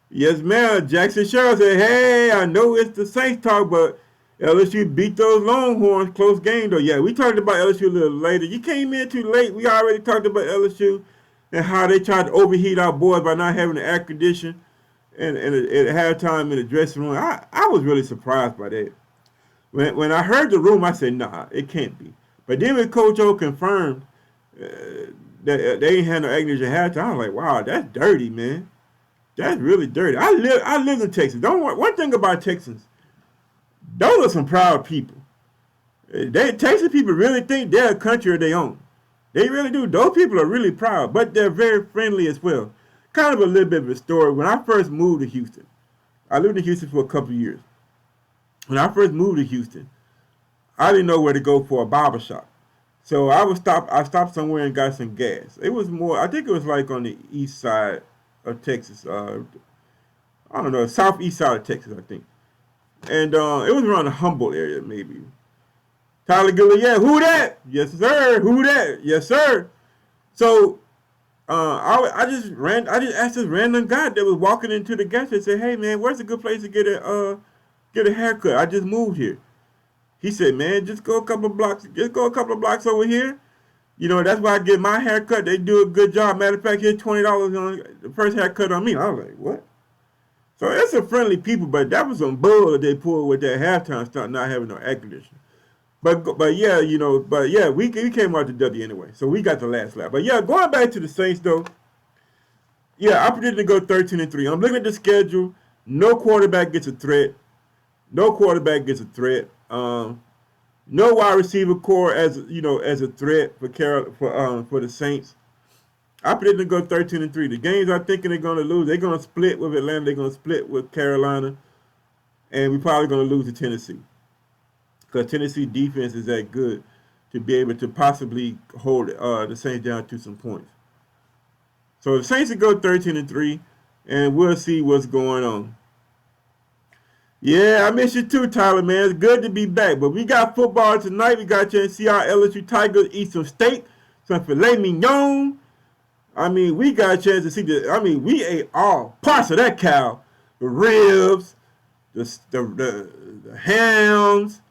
Yes, ma'am. Jackson Sherrill said, hey, I know it's the Saints talk, but LSU beat those Longhorns. Close game, though. Yeah, we talked about LSU a little later. You came in too late. We already talked about LSU and how they tried to overheat our boys by not having the air condition and at halftime in the dressing room. I was really surprised by that. When I heard the room, I said, nah, it can't be. But then when Coach O confirmed that they ain't had no air condition at halftime, I was like, wow, that's dirty, man. That's really dirty. I live in Texas. One thing about Texans, those are some proud people. Texas people really think they're a country of their own. They really do. Those people are really proud, but they're very friendly as well. Kind of a little bit of a story. When I first moved to Houston, I lived in Houston for a couple of years. When I first moved to Houston, I didn't know where to go for a barber shop. So I stopped somewhere and got some gas. It was I think it was like on the east side of Texas. I don't know, southeast side of Texas, I think. And it was around the Humboldt area, maybe. Tyler Gilley, yeah, who that? Yes, sir. Who that? Yes, sir. So I just asked this random guy that was walking into the gas station, said, hey man, where's a good place to get a haircut? I just moved here. He said, man, just go a couple of blocks over here. That's where I get my haircut. They do a good job. Matter of fact, here's $20 on the first haircut on me. I was like, what? So it's some friendly people, but that was some bull that they pulled with that halftime stuff, not having no air conditioning. But yeah, we came out to W anyway, so we got the last lap. But yeah, going back to the Saints though, yeah, I predicted to go 13-3. I'm looking at the schedule. No quarterback gets a threat. No wide receiver core as a threat for the Saints. I predicted to go 13-3. The games I'm thinking they're going to lose, they're going to split with Atlanta. They're going to split with Carolina, and we're probably going to lose to Tennessee. Because Tennessee defense is that good to be able to possibly hold the Saints down to some points. So the Saints will go 13-3, and we'll see what's going on. Yeah, I miss you too, Tyler, man. It's good to be back. But we got football tonight. We got a chance to see our LSU Tigers eat some steak, some filet mignon. We got a chance to see we ate all parts of that cow. The ribs, the hams.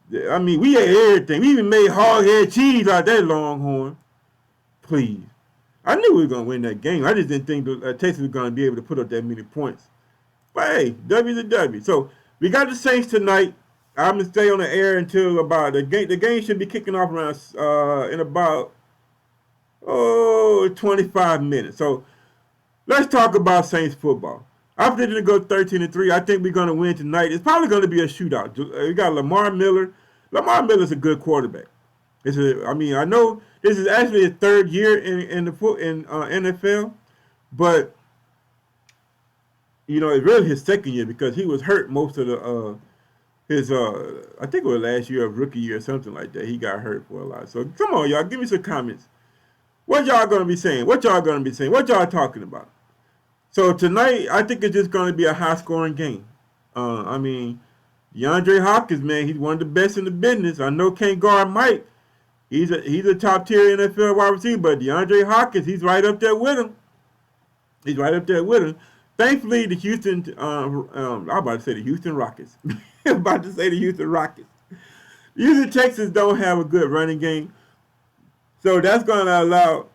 We ate everything. We even made hog-head cheese out that Longhorn. Please. I knew we were going to win that game. I just didn't think Texas was going to be able to put up that many points. But hey, W's a W. So we got the Saints tonight. I'm going to stay on the air until about the game. The game should be kicking off around in about 25 minutes. So let's talk about Saints football. I'm predicting to go 13-3. I think we're going to win tonight. It's probably going to be a shootout. We got Lamar Miller. Lamar Miller's a good quarterback. I know this is actually his third year in NFL, but it's really his second year because he was hurt most of I think it was last year of rookie year or something like that. He got hurt for a lot. So come on, y'all, give me some comments. What y'all gonna be saying? What y'all talking about? So tonight, I think it's just gonna be a high-scoring game. DeAndre Hopkins, man, he's one of the best in the business. I know can't guard Mike, He's a top tier NFL wide receiver, but DeAndre Hopkins, he's right up there with him. He's right up there with him. Thankfully, the Houston, I'm about to say the Houston Rockets. I'm about to say the Houston Rockets. Houston Texans don't have a good running game, so that's going to allow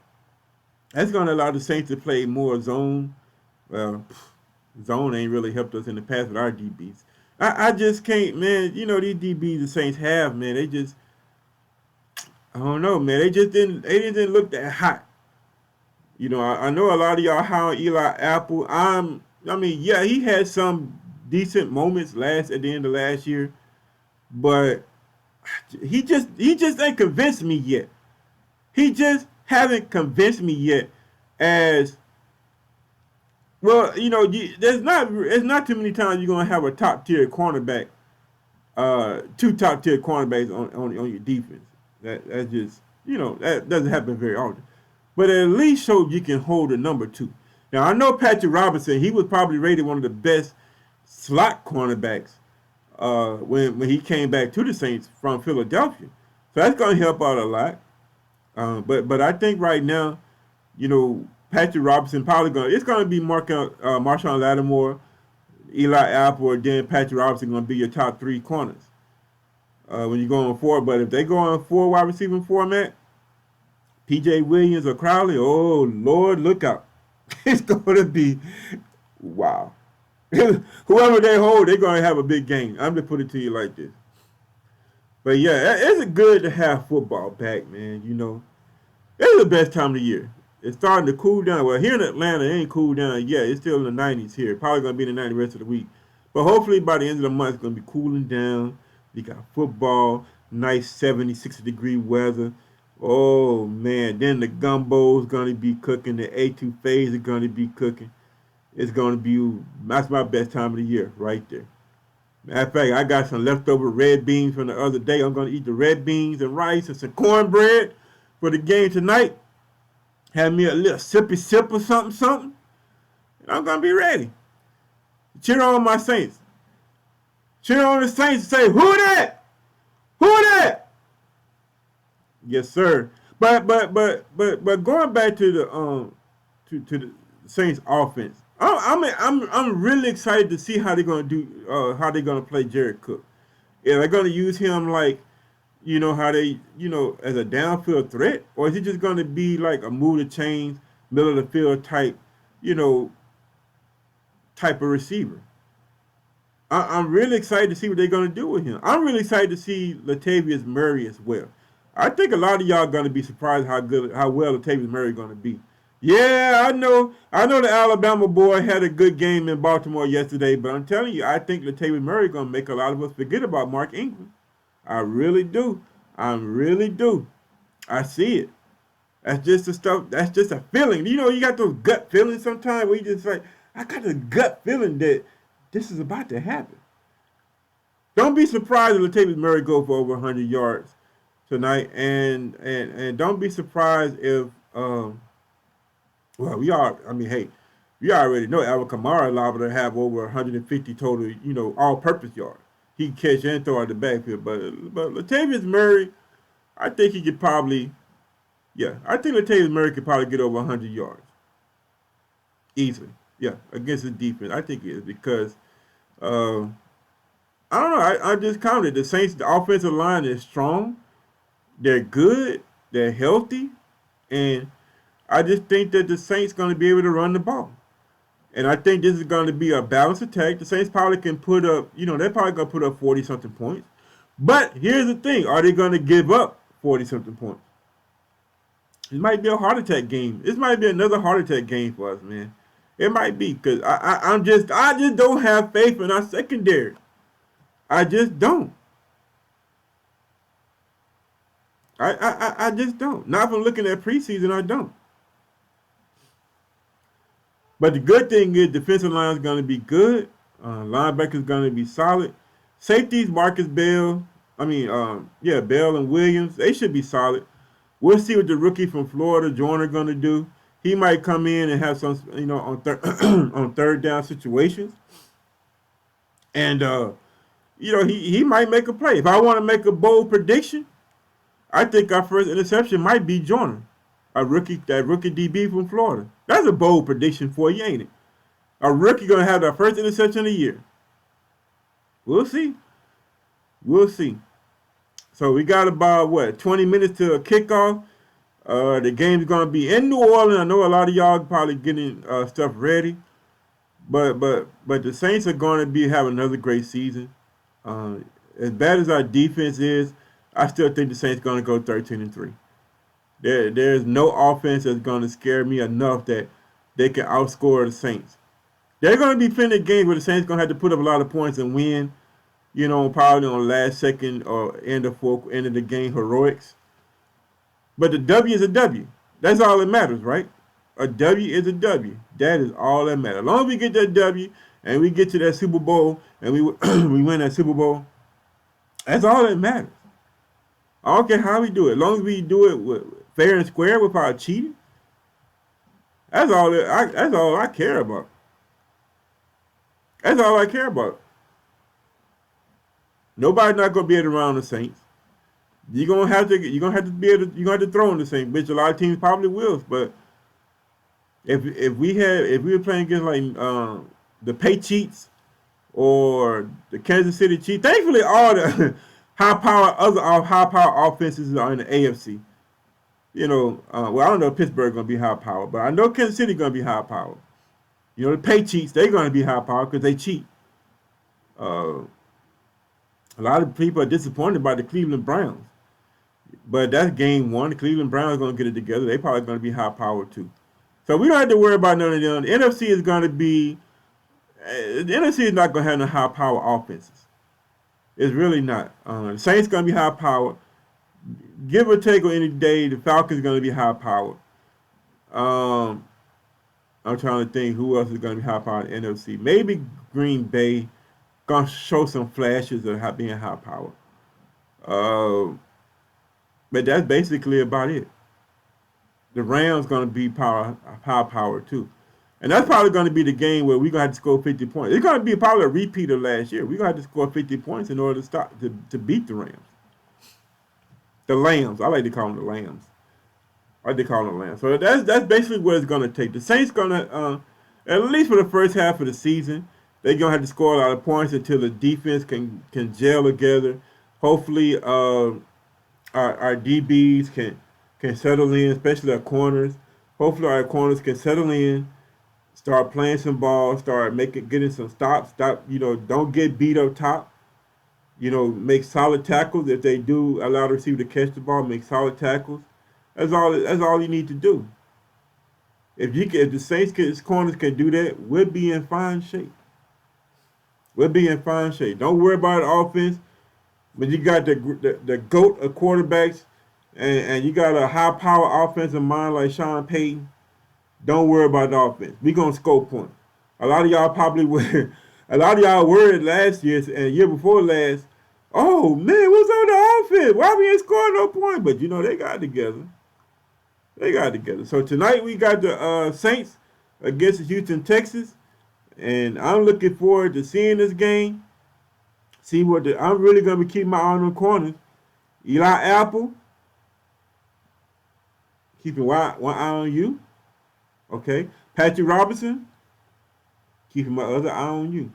the Saints to play more zone. Well, zone ain't really helped us in the past with our DBs. I just can't, man. You know, these DBs the Saints have, man. They just, I don't know, man. They didn't look that hot. You know, I know a lot of y'all high on Eli Apple. Yeah, he had some decent moments at the end of last year, but he just ain't convinced me yet. He just haven't convinced me yet as well. You know, it's not too many times you're gonna have a top tier cornerback, two top tier cornerbacks on your defense. That's just, you know, that doesn't happen very often. But at least show you can hold a number two. Now I know Patrick Robinson, he was probably rated one of the best slot cornerbacks when he came back to the Saints from Philadelphia. So that's gonna help out a lot. But I think right now, you know, Patrick Robinson it's gonna be Marshawn Lattimore, Eli Apple, or then Patrick Robinson gonna be your top three corners when you go on four. But if they go on four wide receiving format, P.J. Williams or Crowley, oh Lord, look out! It's gonna be wow. Whoever they hold, they're gonna have a big game. I'm gonna put it to you like this. But yeah, it's good to have football back, man. You know, it's the best time of the year. It's starting to cool down. Well, here in Atlanta, it ain't cooled down yet. It's still in the 90s here. Probably going to be in the 90s the rest of the week. But hopefully by the end of the month, it's going to be cooling down. You got football, nice 70, 60-degree weather. Oh, man. Then the gumbo is going to be cooking. The A2 is going to be cooking. It's going to be, that's my best time of the year right there. Matter of fact, I got some leftover red beans from the other day. I'm going to eat the red beans and rice and some cornbread for the game tonight. Have me a little sippy sip or something. And I'm going to be ready. Cheer on my Saints. Cheer on the Saints and say, who that? Who that? Yes, sir. But going back to the to the Saints offense, I'm really excited to see how they're gonna play Jared Cook. Yeah, they're gonna use him like, you know, how they, you know, as a downfield threat, or is he just gonna be like a move the chains, middle of the field type, you know, type of receiver? I'm really excited to see what they're gonna do with him. I'm really excited to see Latavius Murray as well. I think a lot of y'all gonna be surprised how well Latavius Murray gonna be. Yeah, I know the Alabama boy had a good game in Baltimore yesterday, but I'm telling you, I think Latavius Murray gonna make a lot of us forget about Mark Ingram. I really do. I really do. I see it. That's just the stuff. That's just a feeling. You know, you got those gut feelings sometimes where you just like, I got a gut feeling that this is about to happen. Don't be surprised if Latavius Murray go for over 100 yards tonight, and don't be surprised if we already know Alvin Kamara liable to have over 150 total, you know, all-purpose yards. He can catch and throw out the backfield, but Latavius Murray, I think he could probably, I think Latavius Murray could probably get over 100 yards easily. Yeah, against the defense, I think it is because I don't know. I just counted the Saints. The offensive line is strong. They're good. They're healthy, and I just think that the Saints going to be able to run the ball. And I think this is going to be a balanced attack. The Saints probably can put up, you know, they're probably going to put up 40-something points. But here's the thing. Are they going to give up 40-something points? It might be a heart attack game. This might be another heart attack game for us, man. It might be because I just don't have faith in our secondary. I just don't. I just don't. Not from looking at preseason, I don't. But the good thing is defensive line is going to be good. Linebacker is going to be solid. Safeties, Marcus Bell. Bell and Williams. They should be solid. We'll see what the rookie from Florida, Joyner, going to do. He might come in and have some, you know, on third down situations. And, you know, he might make a play. If I want to make a bold prediction, I think our first interception might be Joyner, that rookie DB from Florida. That's a bold prediction for you, ain't it? A rookie gonna have their first interception of the year. We'll see. We'll see. So we got about 20 minutes to a kickoff. The game's gonna be in New Orleans. I know a lot of y'all probably getting stuff ready, but the Saints are gonna be having another great season. As bad as our defense is, I still think the Saints gonna go 13-3. There's no offense that's gonna scare me enough that they can outscore the Saints. They're gonna be playing a game where the Saints gonna have to put up a lot of points and win. Probably on the last second or end of the game heroics. But the W is a W. That's all that matters, right? A W is a W. That is all that matters. As long as we get that W and we get to that Super Bowl and we we win that Super Bowl, that's all that matters. I don't care how we do it. As long as we do it fair and square without cheating, that's all I care about. That's all I care about. Nobody's not gonna be able to run the Saints. You're gonna have to throw in the Saints, which a lot of teams probably will. But if we were playing against like the Patriots or the Kansas City Chiefs, thankfully all the high power offenses are in the AFC. I don't know if Pittsburgh gonna be high power, but I know Kansas City gonna be high power. The Patriots, they're gonna be high power because they cheat. A lot of people are disappointed by the Cleveland Browns. But that's game one. The Cleveland Browns are going to get it together. They probably going to be high powered too. So we don't have to worry about none of them. The NFC is going to be, the NFC is not going to have no high power offenses. It's really not. The Saints going to be high powered. Give or take on any day, the Falcons are going to be high powered. I'm trying to think who else is going to be high powered in the NFC. Maybe Green Bay. Gonna show some flashes of being high power. But that's basically about it. The Rams gonna be high power too. And that's probably gonna be the game where we're gonna have to score 50 points. It's gonna be probably a repeat of last year. We're gonna have to score 50 points in order to beat the Rams. The Lambs. I like to call them the Lambs. So that's basically what it's gonna take. The Saints gonna at least for the first half of the season, they're going to have to score a lot of points until the defense can gel together. Hopefully, our DBs can settle in, especially our corners. Hopefully, our corners can settle in, start playing some ball, start getting some stops. Don't get beat up top. Make solid tackles. If they do allow the receiver to catch the ball, make solid tackles. That's all you need to do. If the Saints corners can do that, we'll be in fine shape. Don't worry about the offense. When you got the GOAT of quarterbacks and you got a high power offensive mind like Sean Payton, don't worry about the offense. We're going to score points. A lot of y'all worried last year and year before last, oh man, what's on the offense? Why we ain't scoring no points? But they got together. So tonight we got the Saints against the Houston Texans. And I'm looking forward to seeing this game. I'm really going to be keeping my eye on the corners. Eli Apple, keeping one eye on you. Okay. Patrick Robinson, keeping my other eye on you.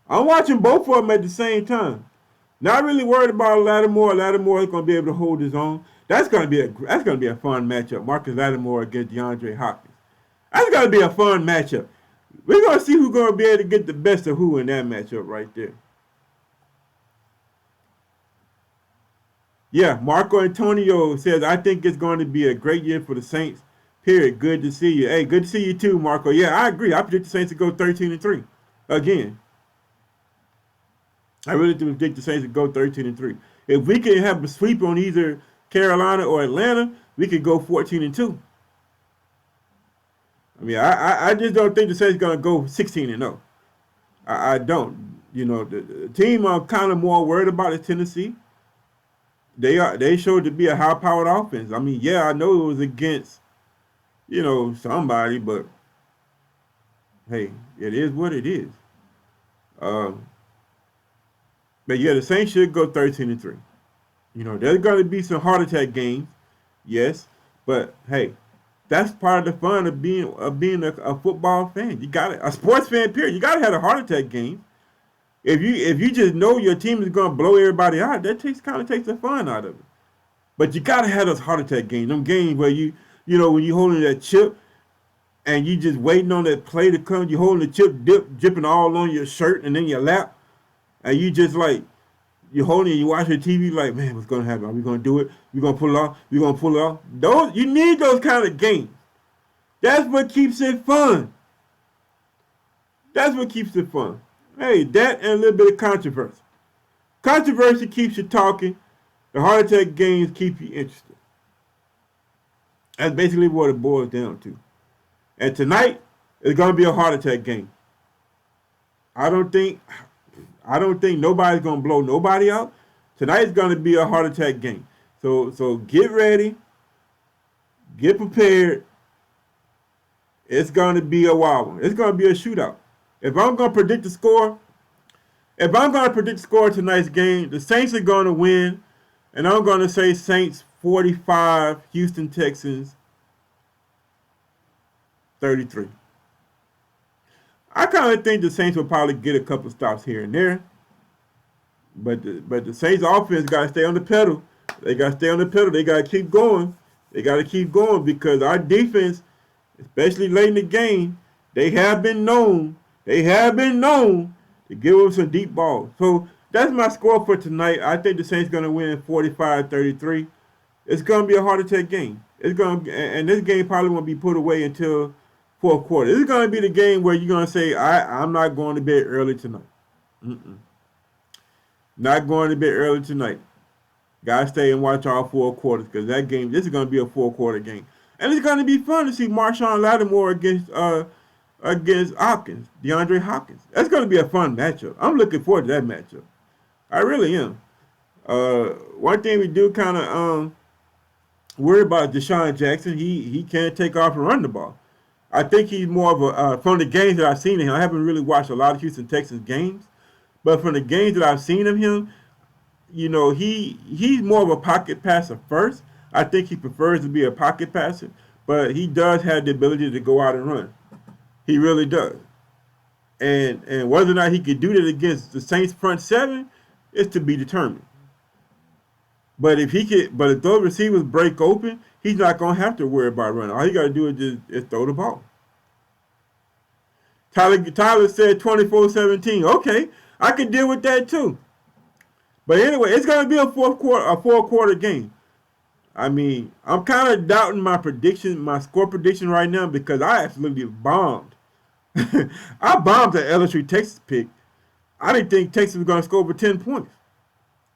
I'm watching both of them at the same time. Not really worried about Lattimore. Lattimore is going to be able to hold his own. That's going to be a fun matchup. Marcus Lattimore against DeAndre Hopkins. That's going to be a fun matchup. We're going to see who's going to be able to get the best of who in that matchup right there. Yeah, Marco Antonio says, I think it's going to be a great year for the Saints. Period. Good to see you. Hey, good to see you too, Marco. Yeah, I agree. I predict the Saints to go 13-3. Again. I really do predict the Saints to go 13-3. If we can have a sweep on either Carolina or Atlanta, we could go 14-2. I mean, I just don't think the Saints going to go 16-0. I don't. The team I'm kind of more worried about is Tennessee. They showed to be a high-powered offense. I mean, yeah, I know it was against, somebody, but hey, it is what it is. But yeah, the Saints should go 13-3. You know, there's going to be some heart attack games, yes, but hey, that's part of the fun of being a football fan. You got a sports fan. Period. You got to have a heart attack game. If you just know your team is going to blow everybody out, that kind of takes the fun out of it. But you got to have those heart attack games. Them games where when you holding that chip and you just waiting on that play to come. You holding the chip, dripping all on your shirt and then your lap, and you just like you're holding it. You watch the TV like, man, what's gonna happen? Are we gonna do it? We gonna pull it off? We gonna pull it off? You need those kind of games. That's what keeps it fun. That's what keeps it fun. Hey, that and a little bit of controversy. Controversy keeps you talking. The heart attack games keep you interested. That's basically what it boils down to. And tonight is going to be a heart attack game. I don't think nobody's going to blow nobody out. Tonight's going to be a heart attack game. So get ready. Get prepared. It's going to be a wild one. It's going to be a shootout. If I'm going to predict the score of tonight's game, the Saints are going to win. And I'm going to say Saints 45, Houston Texans 33. I kind of think the Saints will probably get a couple stops here and there. But the Saints offense got to stay on the pedal. They got to stay on the pedal. They got to keep going. They got to keep going because our defense, especially late in the game, they have been known to give up some deep balls. So that's my score for tonight. I think the Saints going to win 45-33. It's going to be a heart attack game. And this game probably won't be put away until fourth quarter. This is going to be the game where you're going to say, I'm not going to bed early tonight. Not going to bed early tonight. Got to stay and watch all four quarters because this is going to be a four-quarter game. And it's going to be fun to see Marshawn Lattimore against Hopkins, DeAndre Hopkins. That's going to be a fun matchup. I'm looking forward to that matchup. I really am. One thing we do kind of worry about Deshaun Jackson. He can't take off and run the ball. I think he's more of a from the games that I've seen of him. I haven't really watched a lot of Houston Texans games, but from the games that I've seen of him, you know, he's more of a pocket passer first. I think he prefers to be a pocket passer, but he does have the ability to go out and run. He really does. And whether or not he could do that against the Saints front seven is to be determined. But if those receivers break open, he's not gonna have to worry about running. All he gotta do is throw the ball. Tyler said 24-17. Okay, I can deal with that too. But anyway, it's gonna be a four-quarter game. I mean, I'm kind of doubting my score prediction right now because I absolutely bombed. I bombed the LSU Texas pick. I didn't think Texas was going to score over 10 points.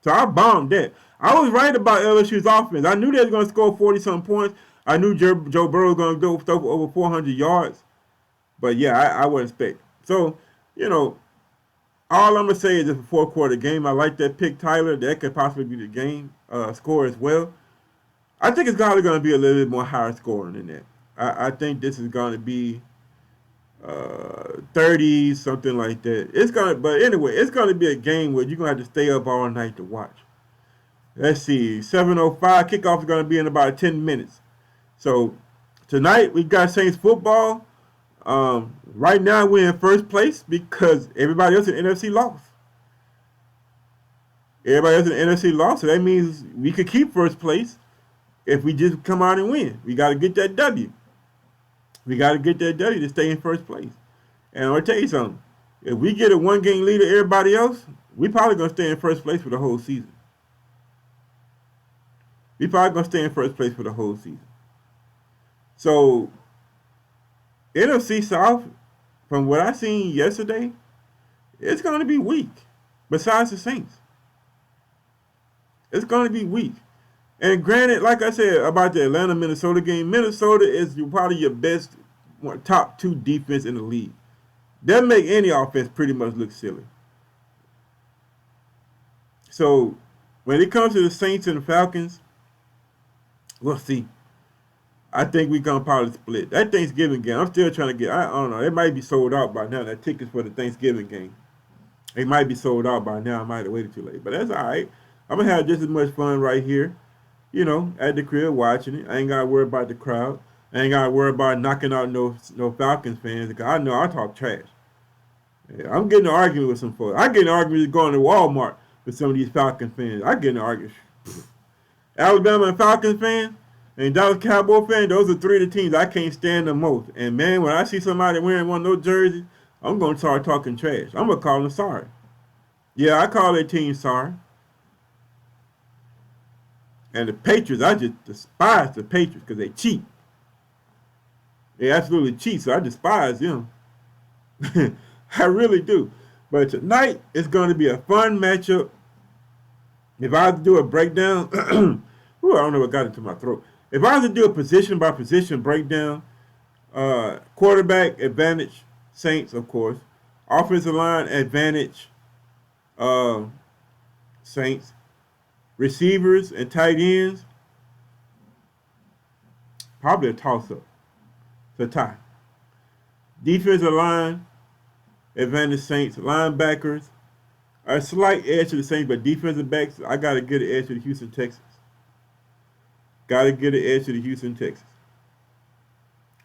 So I bombed that. I was right about LSU's offense. I knew they were going to score 40-something points. I knew Joe Burrow was going to throw for over 400 yards. But yeah, I wasn't expecting. So, you know, all I'm going to say is it's a four-quarter game. I like that pick, Tyler. That could possibly be the game score as well. I think it's probably going to be a little bit more higher scoring than that. I think this is going to be 30, something like that. But anyway, it's going to be a game where you're going to have to stay up all night to watch. Let's see, 7:05 kickoff is going to be in about 10 minutes. So tonight we got Saints football. Right now we're in first place because everybody else in the NFC lost. So that means we could keep first place if we just come out and win. We got to get that W. To stay in first place. And I'm going to tell you something. If we get a one-game lead of everybody else, we probably going to stay in first place for the whole season. So, NFC South, from what I seen yesterday, it's going to be weak. Besides the Saints. It's going to be weak. And granted, like I said about the Atlanta-Minnesota game, Minnesota is probably your best top two defense in the league. That make any offense pretty much look silly. So when it comes to the Saints and the Falcons, we'll see. I think we're going to probably split. That Thanksgiving game, I'm still trying to get, I don't know, it might be sold out by now, that tickets for the Thanksgiving game. It might be sold out by now. I might have waited too late. But that's all right. I'm gonna have just as much fun right here, at the crib watching it. I ain't gotta worry about the crowd. I ain't gotta worry about knocking out no Falcons fans because I know I talk trash. Yeah, I'm getting an argument with some folks. I get an argument with going to Walmart with some of these Falcons fans. I get an argument. Alabama and Falcons fans and Dallas Cowboy fans, those are three of the teams I can't stand the most. And man, when I see somebody wearing one of those jerseys, I'm gonna start talking trash. I'm gonna call them sorry. Yeah, I call their team sorry. And the Patriots, I just despise the Patriots because they cheat. They absolutely cheat, so I despise them. I really do. But tonight it's going to be a fun matchup. If I have to do a breakdown, ooh, I don't know what got into my throat. If I have to do a position by position breakdown, quarterback advantage, Saints, of course. Offensive line advantage, Saints. Receivers and tight ends, probably a toss-up. It's a tie. Defensive line, advantage Saints. Linebackers, a slight edge to the Saints, but defensive backs, I got to get an edge to the Houston Texans. Got to get an edge to the Houston Texans.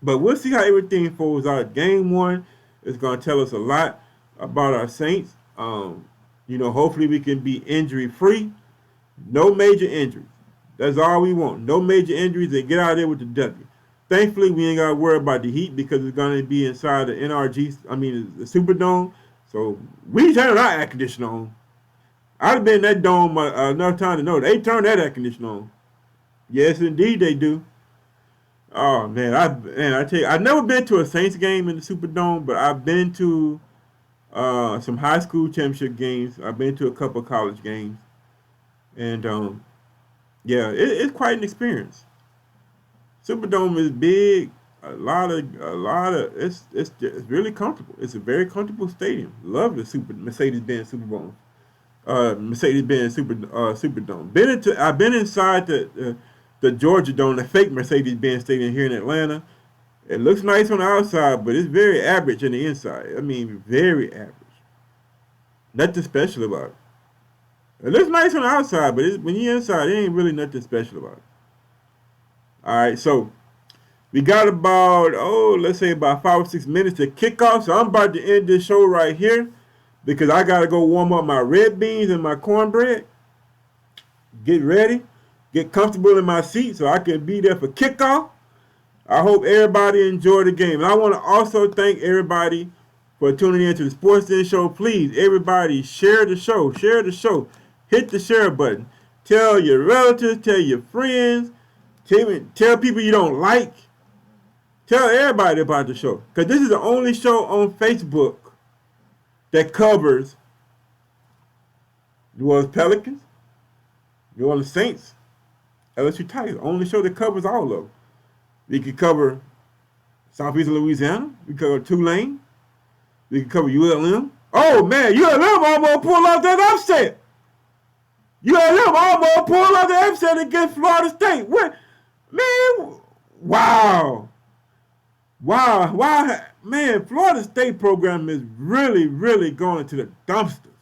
But we'll see how everything folds out. Game one is going to tell us a lot about our Saints. Hopefully we can be injury-free. No major injuries. That's all we want. No major injuries and get out of there with the W. Thankfully, we ain't got to worry about the heat because it's going to be inside the the Superdome. So we turn our air conditioner on. I'd have been in that dome enough time to know they turn that air conditioner on. Yes, indeed they do. Oh man, I tell you, I've never been to a Saints game in the Superdome, but I've been to some high school championship games. I've been to a couple of college games. And it's quite an experience. Superdome is big. It's really comfortable. It's a very comfortable stadium. Love the Mercedes-Benz Superdome. Mercedes-Benz Superdome. I've been inside the Georgia Dome, the fake Mercedes-Benz Stadium here in Atlanta. It looks nice on the outside, but it's very average on the inside. I mean, very average. Nothing special about it. It looks nice on the outside, but when you're inside, it ain't really nothing special about it. All right, so we got about, let's say about 5 or 6 minutes to kick off. So I'm about to end this show right here because I got to go warm up my red beans and my cornbread. Get ready. Get comfortable in my seat so I can be there for kickoff. I hope everybody enjoyed the game. And I want to also thank everybody for tuning in to the Sports Den Show. Please, everybody, share the show. Share the show. Hit the share button. Tell your relatives, tell your friends, tell people you don't like. Tell everybody about the show. Because this is the only show on Facebook that covers New Orleans Pelicans, New Orleans Saints, LSU Tigers. Only show that covers all of them. We can cover Southeastern Louisiana. We can cover Tulane. We can cover ULM. Oh, man, ULM almost pulled off that upset. ULM almost pulled off the upset against Florida State. What? Man, wow. Man, Florida State program is really, really going to the dumpsters.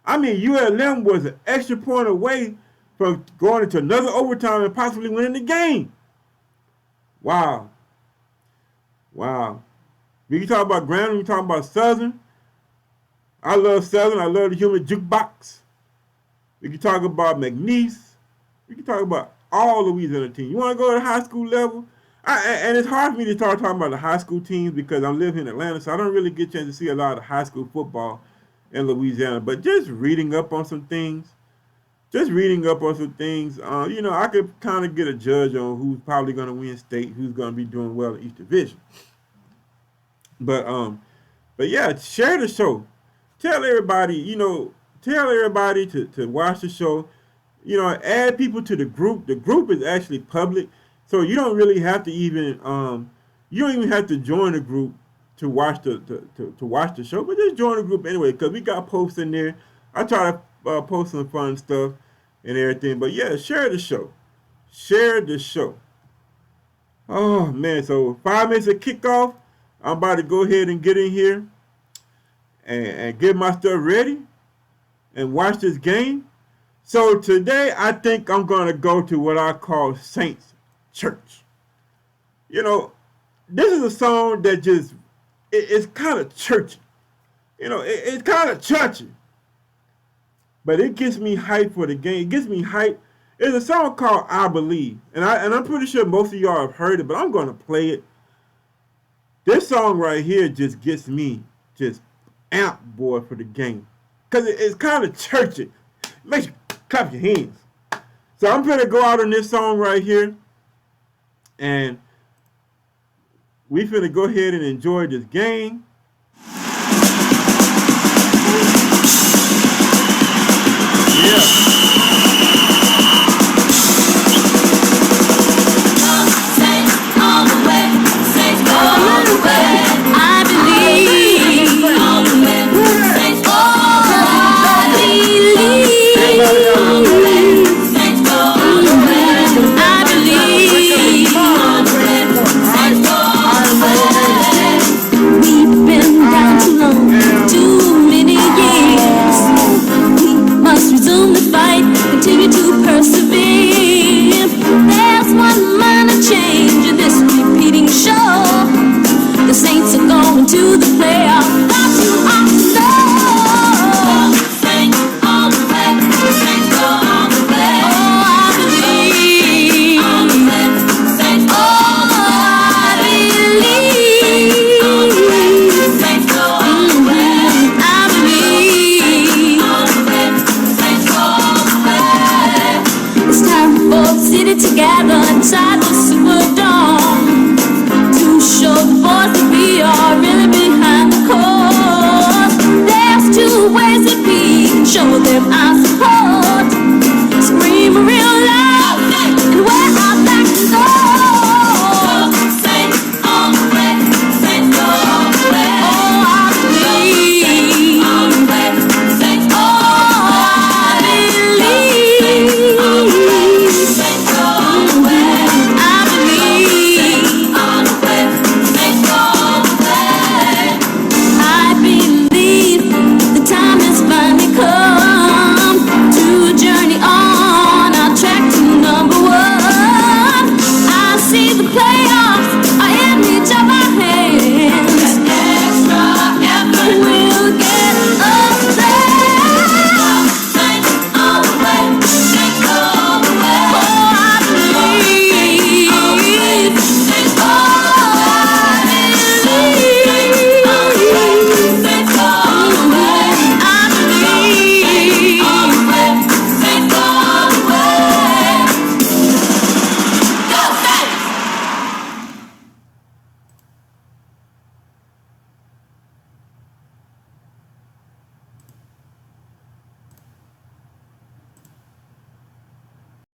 I mean, ULM was an extra point away from going into another overtime and possibly winning the game. Wow. We can talk about Grambling, we can talk about Southern. I love Southern, I love the human jukebox. We can talk about McNeese. We can talk about all Louisiana teams. You want to go to the high school level? And it's hard for me to start talking about the high school teams because I live in Atlanta, so I don't really get a chance to see a lot of high school football in Louisiana. But just reading up on some things, I could kind of get a judge on who's probably going to win state, who's going to be doing well in each division. But yeah, share the show. Tell everybody, to watch the show. Add people to the group. The group is actually public, so you don't really have to even have to join the group to watch the show. But just join the group anyway, because we got posts in there. I try to post some fun stuff and everything. But yeah, share the show. Share the show. Oh man, so 5 minutes of kickoff. I'm about to go ahead and get in here and get my stuff ready and watch this game. So today I think I'm going to go to what I call Saints Church. You know, this is a song that just, it's kind of churchy. You know, it's kind of churchy. But it gets me hyped for the game. It gets me hyped. It's a song called I Believe. And I'm pretty sure most of y'all have heard it, but I'm going to play it. This song right here just gets me just amped, boy, for the game. Because it's kind of churchy. It makes you clap your hands. So I'm going to go out on this song right here. And we finna go ahead and enjoy this game. Yeah. Saints all the way, Saints all the way. I believe all the way, Saints all the way. I believe Saints all the way. I believe all the way, Saints all the way. We've been down too long, too many years. We must resume the fight, continue to persevere. There's one minor change in this repeating show. The Saints are going to the playoffs. That you ought to know. Saints all the way, Saints go all the way. Oh, I believe all the way, Saints all the way. I believe all the way, Saints go all the way. I believe all the way, Saints go all the way. It's time for the city to gather inside the Superdome to show the boys that we are really behind the cause. There's two ways that we can show them our support.